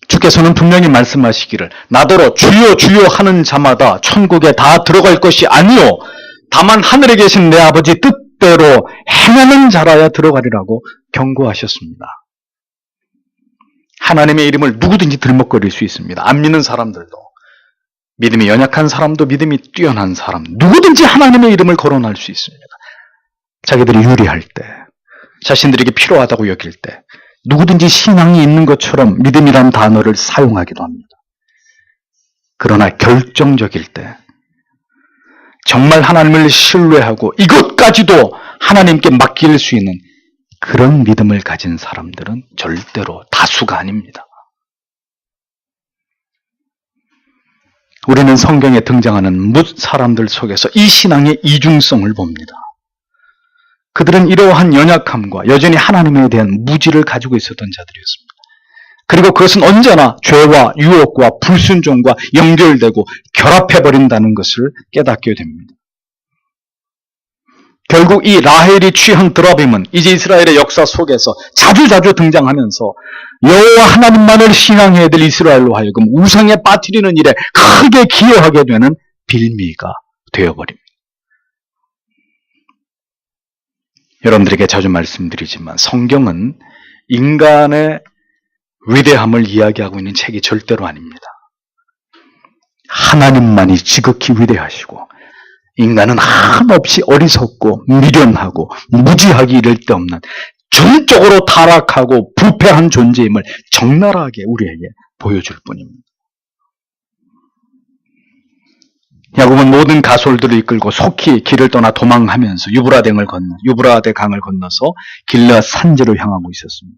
S1: 주께서는 분명히 말씀하시기를 나더러 주여 주여 하는 자마다 천국에 다 들어갈 것이 아니요 다만 하늘에 계신 내 아버지 뜻대로 행하는 자라야 들어가리라고 경고하셨습니다. 하나님의 이름을 누구든지 들먹거릴 수 있습니다. 안 믿는 사람들도, 믿음이 연약한 사람도, 믿음이 뛰어난 사람, 누구든지 하나님의 이름을 거론할 수 있습니다. 자기들이 유리할 때, 자신들에게 필요하다고 여길 때, 누구든지 신앙이 있는 것처럼 믿음이란 단어를 사용하기도 합니다. 그러나 결정적일 때, 정말 하나님을 신뢰하고 이것까지도 하나님께 맡길 수 있는 그런 믿음을 가진 사람들은 절대로 다수가 아닙니다. 우리는 성경에 등장하는 사람들 속에서 이 신앙의 이중성을 봅니다. 그들은 이러한 연약함과 여전히 하나님에 대한 무지를 가지고 있었던 자들이었습니다. 그리고 그것은 언제나 죄와 유혹과 불순종과 연결되고 결합해버린다는 것을 깨닫게 됩니다. 결국 이 라헬이 취한 드라빔은 이제 이스라엘의 역사 속에서 자주자주 등장하면서 여호와 하나님만을 신앙해야 될 이스라엘로 하여금 우상에 빠뜨리는 일에 크게 기여하게 되는 빌미가 되어버립니다. 여러분들에게 자주 말씀드리지만 성경은 인간의 위대함을 이야기하고 있는 책이 절대로 아닙니다. 하나님만이 지극히 위대하시고 인간은 한없이 어리석고 미련하고 무지하기 이를 데 없는 전적으로 타락하고 부패한 존재임을 적나라하게 우리에게 보여줄 뿐입니다. 야곱은 모든 가솔들을 이끌고 속히 길을 떠나 도망하면서 유브라데 강을 건너서 길르앗 산지로 향하고 있었습니다.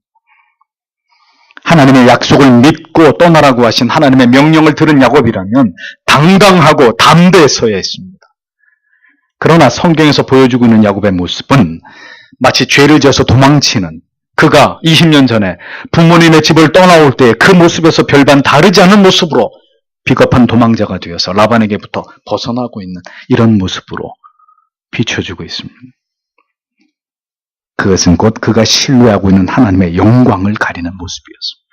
S1: 하나님의 약속을 믿고 떠나라고 하신 하나님의 명령을 들은 야곱이라면 당당하고 담대해서야 했습니다. 그러나 성경에서 보여주고 있는 야곱의 모습은 마치 죄를 지어서 도망치는, 그가 20년 전에 부모님의 집을 떠나올 때 그 모습에서 별반 다르지 않은 모습으로 비겁한 도망자가 되어서 라반에게부터 벗어나고 있는 이런 모습으로 비춰주고 있습니다. 그것은 곧 그가 신뢰하고 있는 하나님의 영광을 가리는 모습이었습니다.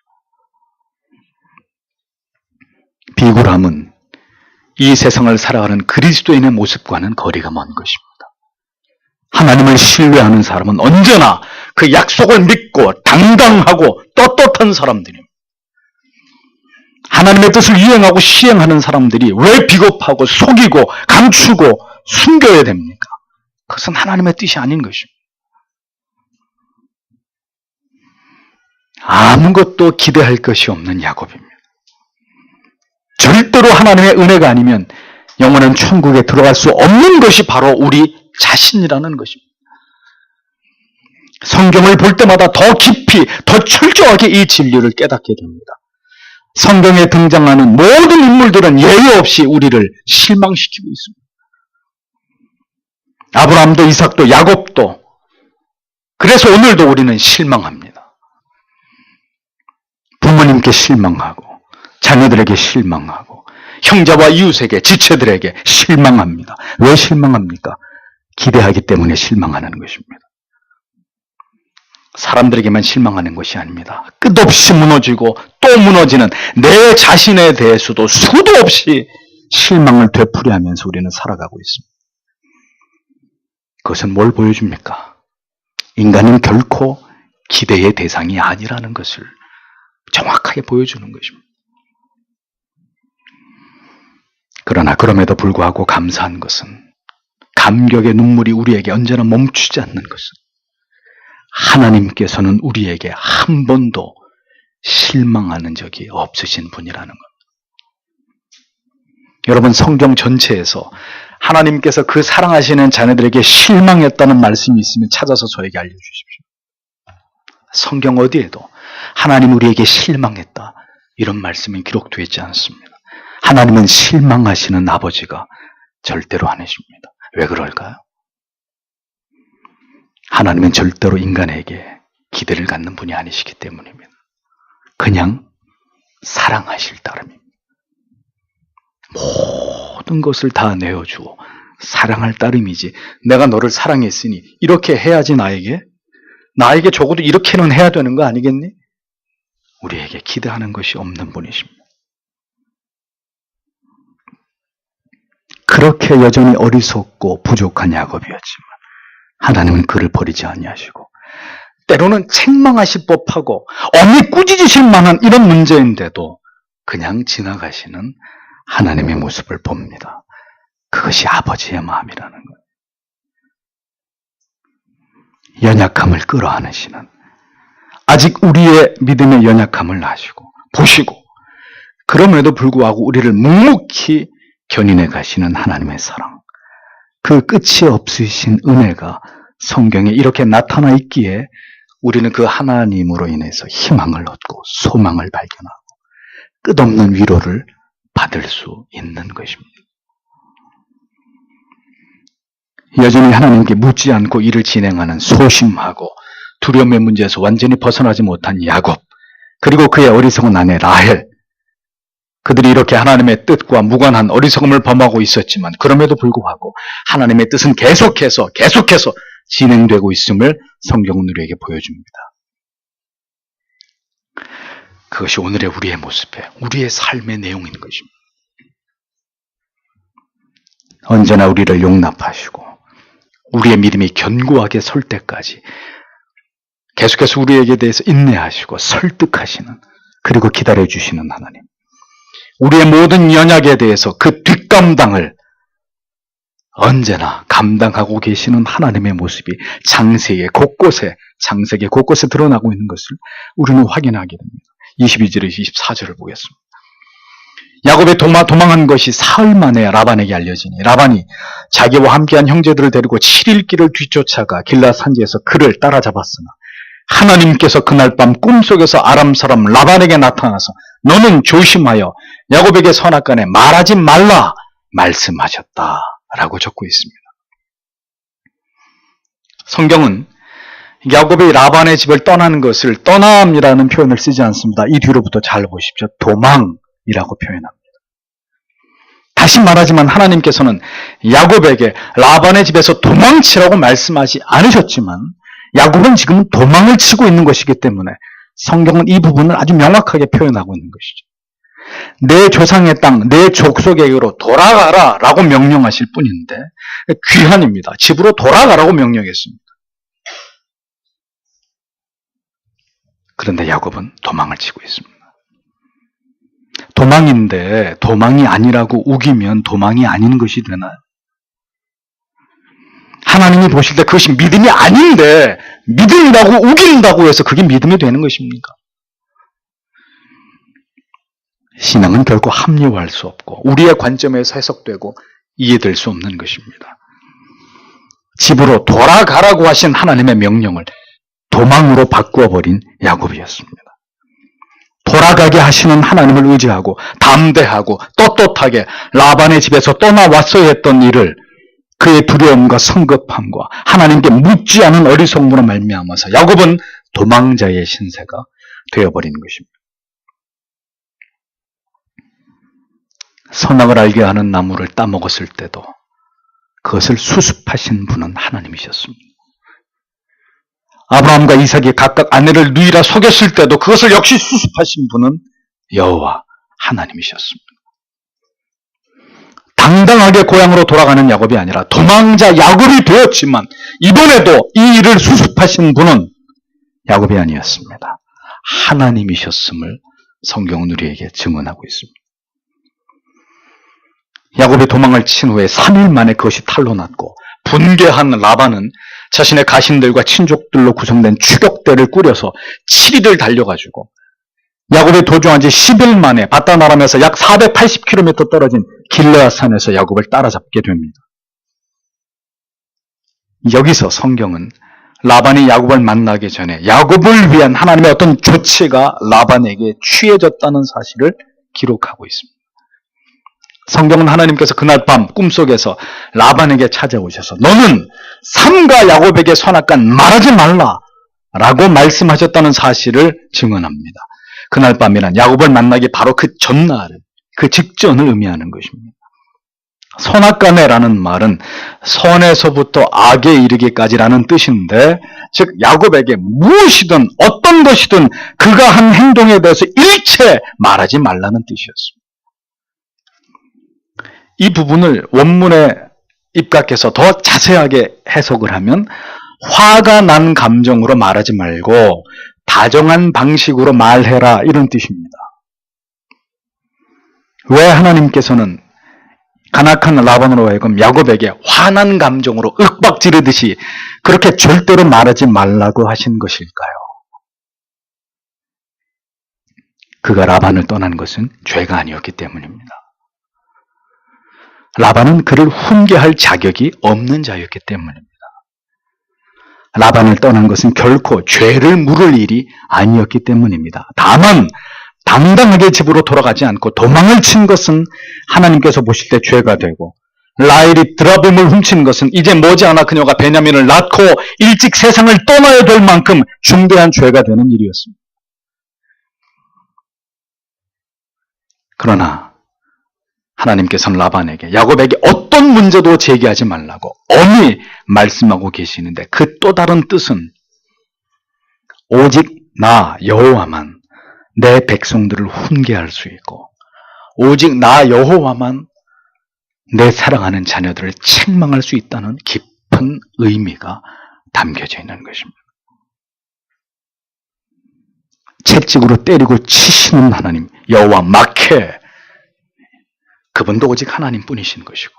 S1: 비굴함은 이 세상을 살아가는 그리스도인의 모습과는 거리가 먼 것입니다. 하나님을 신뢰하는 사람은 언제나 그 약속을 믿고 당당하고 떳떳한 사람들입니다. 하나님의 뜻을 이행하고 시행하는 사람들이 왜 비겁하고 속이고 감추고 숨겨야 됩니까? 그것은 하나님의 뜻이 아닌 것입니다. 아무것도 기대할 것이 없는 야곱입니다. 절대로 하나님의 은혜가 아니면 영원한 천국에 들어갈 수 없는 것이 바로 우리 자신이라는 것입니다. 성경을 볼 때마다 더 깊이, 더 철저하게 이 진리를 깨닫게 됩니다. 성경에 등장하는 모든 인물들은 예외 없이 우리를 실망시키고 있습니다. 아브라함도 이삭도 야곱도. 그래서 오늘도 우리는 실망합니다. 부모님께 실망하고 자녀들에게 실망하고 형제와 이웃에게 지체들에게 실망합니다. 왜 실망합니까? 기대하기 때문에 실망하는 것입니다. 사람들에게만 실망하는 것이 아닙니다. 끝없이 무너지고 또 무너지는 내 자신에 대해서도 수도 없이 실망을 되풀이하면서 우리는 살아가고 있습니다. 그것은 뭘 보여줍니까? 인간은 결코 기대의 대상이 아니라는 것을 정확하게 보여주는 것입니다. 그러나 그럼에도 불구하고 감사한 것은, 감격의 눈물이 우리에게 언제나 멈추지 않는 것은, 하나님께서는 우리에게 한 번도 실망하는 적이 없으신 분이라는 겁니다. 여러분, 성경 전체에서 하나님께서 그 사랑하시는 자녀들에게 실망했다는 말씀이 있으면 찾아서 저에게 알려주십시오. 성경 어디에도 하나님 우리에게 실망했다 이런 말씀은 기록되어 있지 않습니다. 하나님은 실망하시는 아버지가 절대로 아니십니다. 왜 그럴까요? 하나님은 절대로 인간에게 기대를 갖는 분이 아니시기 때문입니다. 그냥 사랑하실 따름입니다. 모든 것을 다 내어주어 사랑할 따름이지 내가 너를 사랑했으니 이렇게 해야지 나에게 적어도 이렇게는 해야 되는 거 아니겠니? 우리에게 기대하는 것이 없는 분이십니다. 그렇게 여전히 어리석고 부족한 야곱이었지만 하나님은 그를 버리지 아니하시고 때로는 책망하실 법하고 엄히 꾸짖으실 만한 이런 문제인데도 그냥 지나가시는 하나님의 모습을 봅니다. 그것이 아버지의 마음이라는 거예요. 연약함을 끌어안으시는 아직 우리의 믿음의 연약함을 아시고 보시고 그럼에도 불구하고 우리를 묵묵히 견인해 가시는 하나님의 사랑, 그 끝이 없으신 은혜가 성경에 이렇게 나타나 있기에 우리는 그 하나님으로 인해서 희망을 얻고 소망을 발견하고 끝없는 위로를 받을 수 있는 것입니다. 여전히 하나님께 묻지 않고 일을 진행하는 소심하고 두려움의 문제에서 완전히 벗어나지 못한 야곱, 그리고 그의 어리석은 아내 라헬, 그들이 이렇게 하나님의 뜻과 무관한 어리석음을 범하고 있었지만 그럼에도 불구하고 하나님의 뜻은 계속해서 진행되고 있음을 성경은 우리에게 보여줍니다. 그것이 오늘의 우리의 모습에 우리의 삶의 내용인 것입니다. 언제나 우리를 용납하시고 우리의 믿음이 견고하게 설 때까지 계속해서 우리에게 대해서 인내하시고 설득하시는, 그리고 기다려주시는 하나님, 우리의 모든 연약에 대해서 그 뒷감당을 언제나 감당하고 계시는 하나님의 모습이 창세기 곳곳에 드러나고 있는 것을 우리는 확인하게 됩니다. 22절에서 24절을 보겠습니다. 야곱이 도망한 것이 사흘 만에 라반에게 알려지니 라반이 자기와 함께한 형제들을 데리고 7일 길을 뒤쫓아가 길라 산지에서 그를 따라잡았으나 하나님께서 그날 밤 꿈속에서 아람 사람 라반에게 나타나서 너는 조심하여 야곱에게 선악간에 말하지 말라 말씀하셨다라고 적고 있습니다. 성경은 야곱이 라반의 집을 떠나는 것을 떠남이라는 표현을 쓰지 않습니다. 이 뒤로부터 잘 보십시오. 도망이라고 표현합니다. 다시 말하지만 하나님께서는 야곱에게 라반의 집에서 도망치라고 말씀하지 않으셨지만 야곱은 지금 도망을 치고 있는 것이기 때문에 성경은 이 부분을 아주 명확하게 표현하고 있는 것이죠. 내 조상의 땅, 내 족속에게로 돌아가라 라고 명령하실 뿐인데 귀한입니다. 집으로 돌아가라고 명령했습니다. 그런데 야곱은 도망을 치고 있습니다. 도망인데 도망이 아니라고 우기면 도망이 아닌 것이 되나요? 하나님이 보실 때 그것이 믿음이 아닌데 믿음이라고 우긴다고 해서 그게 믿음이 되는 것입니까? 신앙은 결코 합리화할 수 없고 우리의 관점에서 해석되고 이해될 수 없는 것입니다. 집으로 돌아가라고 하신 하나님의 명령을 도망으로 바꾸어버린 야곱이었습니다. 돌아가게 하시는 하나님을 의지하고 담대하고 떳떳하게 라반의 집에서 떠나왔어야 했던 일을 그의 두려움과 성급함과 하나님께 묻지 않은 어리석음으로 말미암아서 야곱은 도망자의 신세가 되어버린 것입니다. 선악을 알게 하는 나무를 따먹었을 때도 그것을 수습하신 분은 하나님이셨습니다. 아브라함과 이삭이 각각 아내를 누이라 속였을 때도 그것을 역시 수습하신 분은 여호와 하나님이셨습니다. 당당하게 고향으로 돌아가는 야곱이 아니라 도망자 야곱이 되었지만 이번에도 이 일을 수습하신 분은 야곱이 아니었습니다. 하나님이셨음을 성경은 우리에게 증언하고 있습니다. 야곱이 도망을 친 후에 3일 만에 그것이 탄로 났고 분개한 라반은 자신의 가신들과 친족들로 구성된 추격대를 꾸려서 7일을 달려가지고 야곱이 도주한 지 10일 만에 바다나람에서 약 480km 떨어진 길르앗산에서 야곱을 따라잡게 됩니다. 여기서 성경은 라반이 야곱을 만나기 전에 야곱을 위한 하나님의 어떤 조치가 라반에게 취해졌다는 사실을 기록하고 있습니다. 성경은 하나님께서 그날 밤 꿈속에서 라반에게 찾아오셔서 너는 삼가 야곱에게 선악간 말하지 말라 라고 말씀하셨다는 사실을 증언합니다. 그날 밤이란 야곱을 만나기 바로 그 전날, 그 직전을 의미하는 것입니다. 선악간에라는 말은 선에서부터 악에 이르기까지라는 뜻인데, 즉 야곱에게 무엇이든 어떤 것이든 그가 한 행동에 대해서 일체 말하지 말라는 뜻이었습니다. 이 부분을 원문에 입각해서 더 자세하게 해석을 하면 화가 난 감정으로 말하지 말고 다정한 방식으로 말해라, 이런 뜻입니다. 왜 하나님께서는 간악한 라반으로 하여금 야곱에게 화난 감정으로 윽박지르듯이 그렇게 절대로 말하지 말라고 하신 것일까요? 그가 라반을 떠난 것은 죄가 아니었기 때문입니다. 라반은 그를 훈계할 자격이 없는 자였기 때문입니다. 라반을 떠난 것은 결코 죄를 물을 일이 아니었기 때문입니다. 다만 당당하게 집으로 돌아가지 않고 도망을 친 것은 하나님께서 보실 때 죄가 되고, 라헬이 드라빔을 훔친 것은 이제 머지않아 그녀가 베냐민을 낳고 일찍 세상을 떠나야 될 만큼 중대한 죄가 되는 일이었습니다. 그러나 하나님께서는 라반에게, 야곱에게 어떤 문제도 제기하지 말라고 엄히 말씀하고 계시는데, 그 또 다른 뜻은 오직 나 여호와만 내 백성들을 훈계할 수 있고, 오직 나 여호와만 내 사랑하는 자녀들을 책망할 수 있다는 깊은 의미가 담겨져 있는 것입니다. 채찍으로 때리고 치시는 하나님 여호와 마케, 그분도 오직 하나님뿐이신 것이고,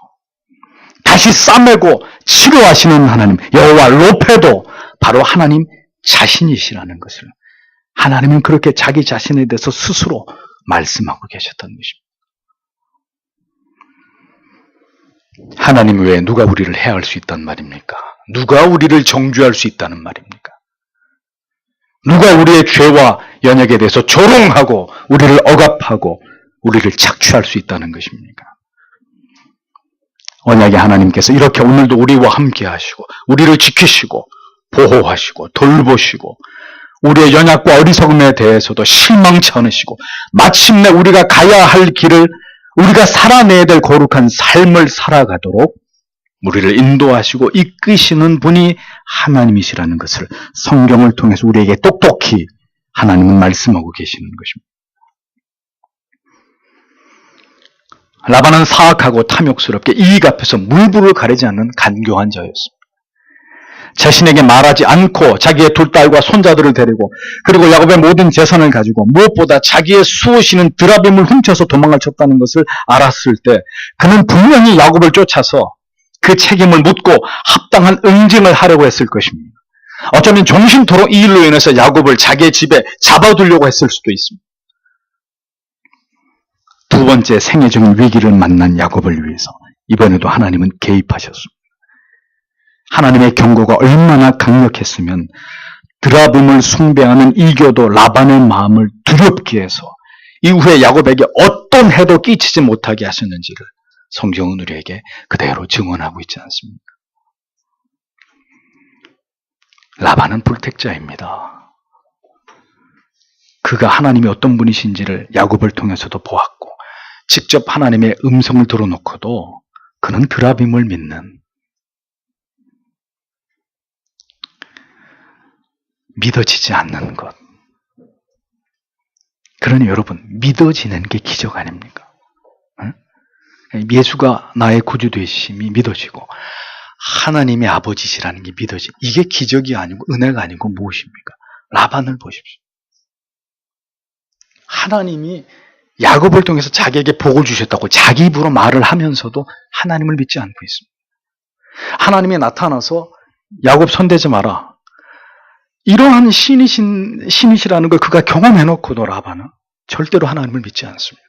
S1: 다시 싸매고 치료하시는 하나님 여호와 로페도 바로 하나님 자신이시라는 것을 하나님은 그렇게 자기 자신에 대해서 스스로 말씀하고 계셨던 것입니다. 하나님 외에 누가 우리를 해할 수 있단 말입니까? 누가 우리를 정죄할 수 있다는 말입니까? 누가 우리의 죄와 연약에 대해서 조롱하고 우리를 억압하고 우리를 착취할 수 있다는 것입니까? 언약의 하나님께서 이렇게 오늘도 우리와 함께 하시고 우리를 지키시고 보호하시고 돌보시고 우리의 연약과 어리석음에 대해서도 실망치 않으시고 마침내 우리가 가야 할 길을, 우리가 살아내야 될 거룩한 삶을 살아가도록 우리를 인도하시고 이끄시는 분이 하나님이시라는 것을 성경을 통해서 우리에게 똑똑히 하나님은 말씀하고 계시는 것입니다. 라반은 사악하고 탐욕스럽게 이익 앞에서 물불을 가리지 않는 간교한 자였습니다. 자신에게 말하지 않고 자기의 둘 딸과 손자들을 데리고, 그리고 야곱의 모든 재산을 가지고 무엇보다 자기의 수호신인 드라빔을 훔쳐서 도망을 쳤다는 것을 알았을 때 그는 분명히 야곱을 쫓아서 그 책임을 묻고 합당한 응징을 하려고 했을 것입니다. 어쩌면 종신토록 이 일로 인해서 야곱을 자기의 집에 잡아두려고 했을 수도 있습니다. 두 번째 생애적인 위기를 만난 야곱을 위해서 이번에도 하나님은 개입하셨습니다. 하나님의 경고가 얼마나 강력했으면 드라빔을 숭배하는 이교도 라반의 마음을 두렵게 해서 이후에 야곱에게 어떤 해도 끼치지 못하게 하셨는지를 성경은 우리에게 그대로 증언하고 있지 않습니까? 라반은 불택자입니다. 그가 하나님이 어떤 분이신지를 야곱을 통해서도 보았고 직접 하나님의 음성을 들어놓고도 그는 드라빔을 믿는, 믿어지지 않는 것. 그러니 여러분, 믿어지는 게 기적 아닙니까? 예수가 나의 구주 되심이 믿어지고 하나님의 아버지시라는 게 믿어지. 이게 기적이 아니고 은혜가 아니고 무엇입니까? 라반을 보십시오. 하나님이 야곱을 통해서 자기에게 복을 주셨다고 자기 입으로 말을 하면서도 하나님을 믿지 않고 있습니다. 하나님이 나타나서 야곱 손대지 마라, 이러한 신이시라는 걸 그가 경험해놓고도 라반은 절대로 하나님을 믿지 않습니다.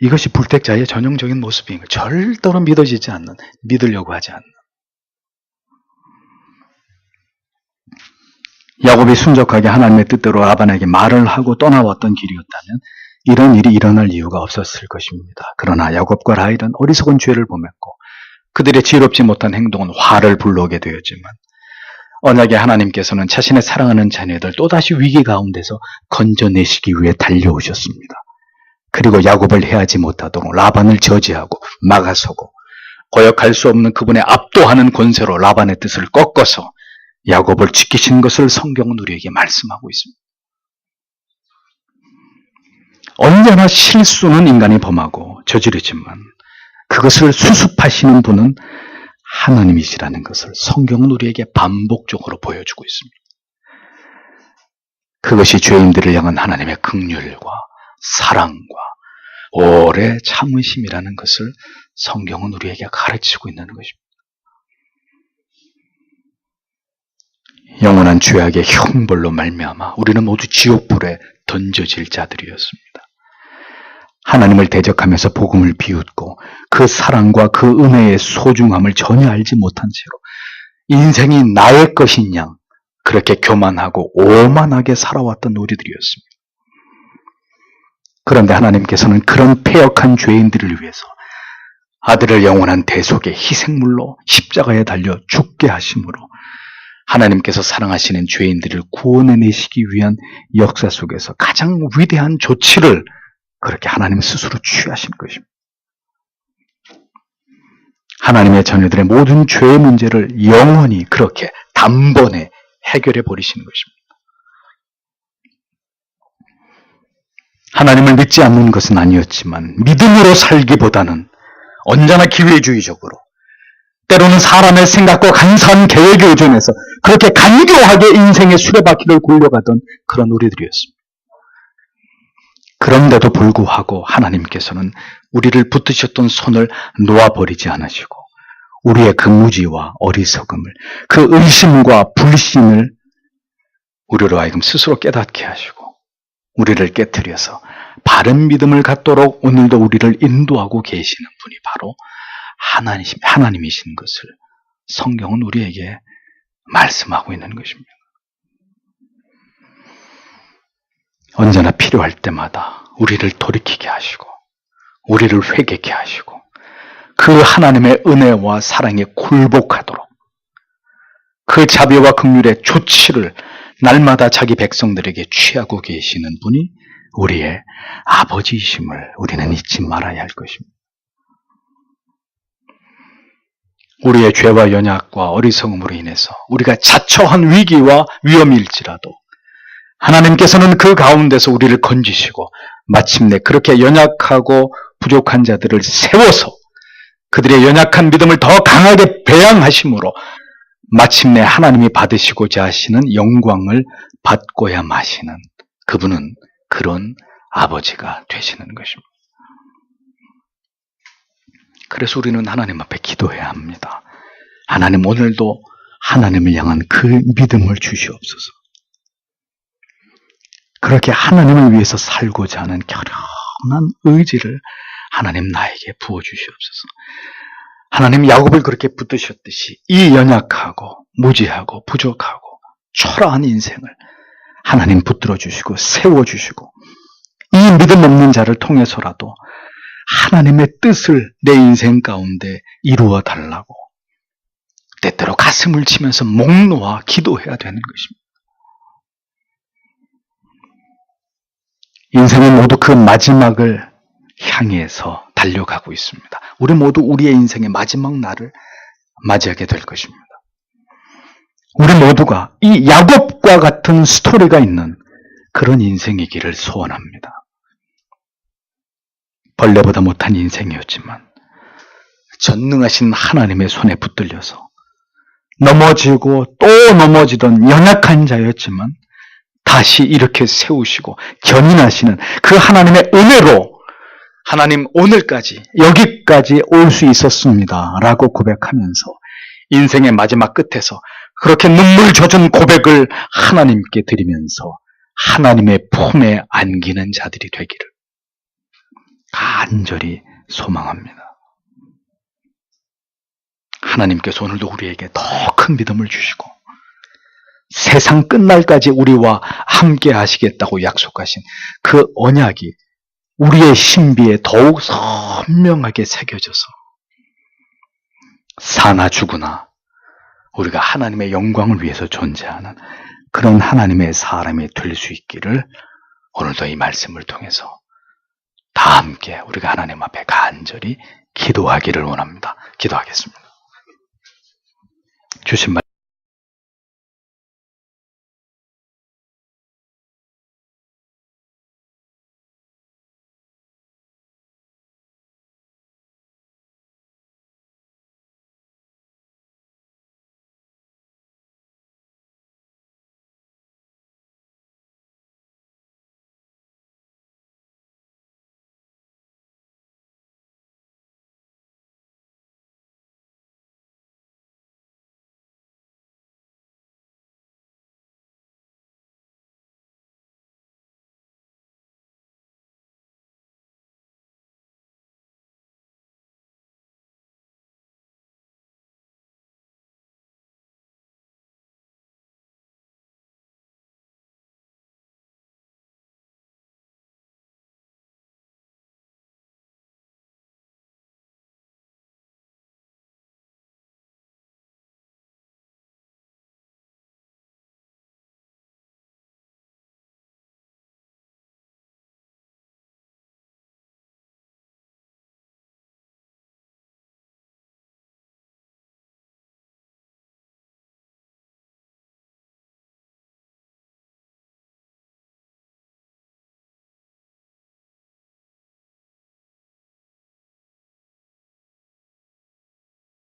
S1: 이것이 불택자의 전형적인 모습인 거예요. 절대로 믿어지지 않는, 믿으려고 하지 않는. 야곱이 순적하게 하나님의 뜻대로 라반에게 말을 하고 떠나왔던 길이었다면 이런 일이 일어날 이유가 없었을 것입니다. 그러나 야곱과 라헬은 어리석은 죄를 범했고 그들의 지혜롭지 못한 행동은 화를 불러오게 되었지만 언약의 하나님께서는 자신의 사랑하는 자녀들 또다시 위기 가운데서 건져내시기 위해 달려오셨습니다. 그리고 야곱을 해하지 못하도록 라반을 저지하고 막아서고 거역할 수 없는 그분의 압도하는 권세로 라반의 뜻을 꺾어서 야곱을 지키신 것을 성경은 우리에게 말씀하고 있습니다. 언제나 실수는 인간이 범하고 저지르지만 그것을 수습하시는 분은 하나님이시라는 것을 성경은 우리에게 반복적으로 보여주고 있습니다. 그것이 죄인들을 향한 하나님의 긍휼과 사랑과 오래 참으심이라는 것을 성경은 우리에게 가르치고 있는 것입니다. 영원한 죄악의 형벌로 말미암아 우리는 모두 지옥불에 던져질 자들이었습니다. 하나님을 대적하면서 복음을 비웃고 그 사랑과 그 은혜의 소중함을 전혀 알지 못한 채로 인생이 나의 것인 양 그렇게 교만하고 오만하게 살아왔던 우리들이었습니다. 그런데 하나님께서는 그런 패역한 죄인들을 위해서 아들을 영원한 대속의 희생물로 십자가에 달려 죽게 하심으로 하나님께서 사랑하시는 죄인들을 구원해내시기 위한 역사 속에서 가장 위대한 조치를 그렇게 하나님 스스로 취하신 것입니다. 하나님의 자녀들의 모든 죄의 문제를 영원히 그렇게 단번에 해결해 버리시는 것입니다. 하나님을 믿지 않는 것은 아니었지만 믿음으로 살기보다는 언제나 기회주의적으로 때로는 사람의 생각과 간사한 계획에 의존해서 그렇게 간교하게 인생의 수레바퀴를 굴려가던 그런 우리들이었습니다. 그런데도 불구하고 하나님께서는 우리를 붙드셨던 손을 놓아버리지 않으시고 우리의 그 무지와 어리석음을 그 의심과 불신을 우리로 하여금 스스로 깨닫게 하시고 우리를 깨트려서 바른 믿음을 갖도록 오늘도 우리를 인도하고 계시는 분이 바로 하나님이신 것을 성경은 우리에게 말씀하고 있는 것입니다. 언제나 필요할 때마다 우리를 돌이키게 하시고 우리를 회개케 하시고 그 하나님의 은혜와 사랑에 굴복하도록 그 자비와 긍휼의 조치를 날마다 자기 백성들에게 취하고 계시는 분이 우리의 아버지이심을 우리는 잊지 말아야 할 것입니다. 우리의 죄와 연약과 어리석음으로 인해서 우리가 자처한 위기와 위험일지라도 하나님께서는 그 가운데서 우리를 건지시고 마침내 그렇게 연약하고 부족한 자들을 세워서 그들의 연약한 믿음을 더 강하게 배양하심으로 마침내 하나님이 받으시고자 하시는 영광을 받고야 마시는 그분은 그런 아버지가 되시는 것입니다. 그래서 우리는 하나님 앞에 기도해야 합니다. 하나님, 오늘도 하나님을 향한 그 믿음을 주시옵소서. 그렇게 하나님을 위해서 살고자 하는 결연한 의지를 하나님 나에게 부어주시옵소서. 하나님 야곱을 그렇게 붙드셨듯이 이 연약하고 무지하고 부족하고 초라한 인생을 하나님 붙들어 주시고 세워주시고 이 믿음 없는 자를 통해서라도 하나님의 뜻을 내 인생 가운데 이루어 달라고 때때로 가슴을 치면서 목 놓아 기도해야 되는 것입니다. 인생은 모두 그 마지막을 향해서 달려가고 있습니다. 우리 모두 우리의 인생의 마지막 날을 맞이하게 될 것입니다. 우리 모두가 이 야곱과 같은 스토리가 있는 그런 인생이기를 소원합니다. 벌레보다 못한 인생이었지만 전능하신 하나님의 손에 붙들려서 넘어지고 또 넘어지던 연약한 자였지만 다시 이렇게 세우시고 견인하시는 그 하나님의 은혜로 하나님 오늘까지 여기까지 올 수 있었습니다 라고 고백하면서 인생의 마지막 끝에서 그렇게 눈물 젖은 고백을 하나님께 드리면서 하나님의 품에 안기는 자들이 되기를 간절히 소망합니다. 하나님께서 오늘도 우리에게 더 큰 믿음을 주시고 세상 끝날까지 우리와 함께 하시겠다고 약속하신 그 언약이 우리의 신비에 더욱 선명하게 새겨져서 사나 죽으나 우리가 하나님의 영광을 위해서 존재하는 그런 하나님의 사람이 될 수 있기를 오늘도 이 말씀을 통해서 다 함께 우리가 하나님 앞에 간절히 기도하기를 원합니다. 기도하겠습니다. 주신 말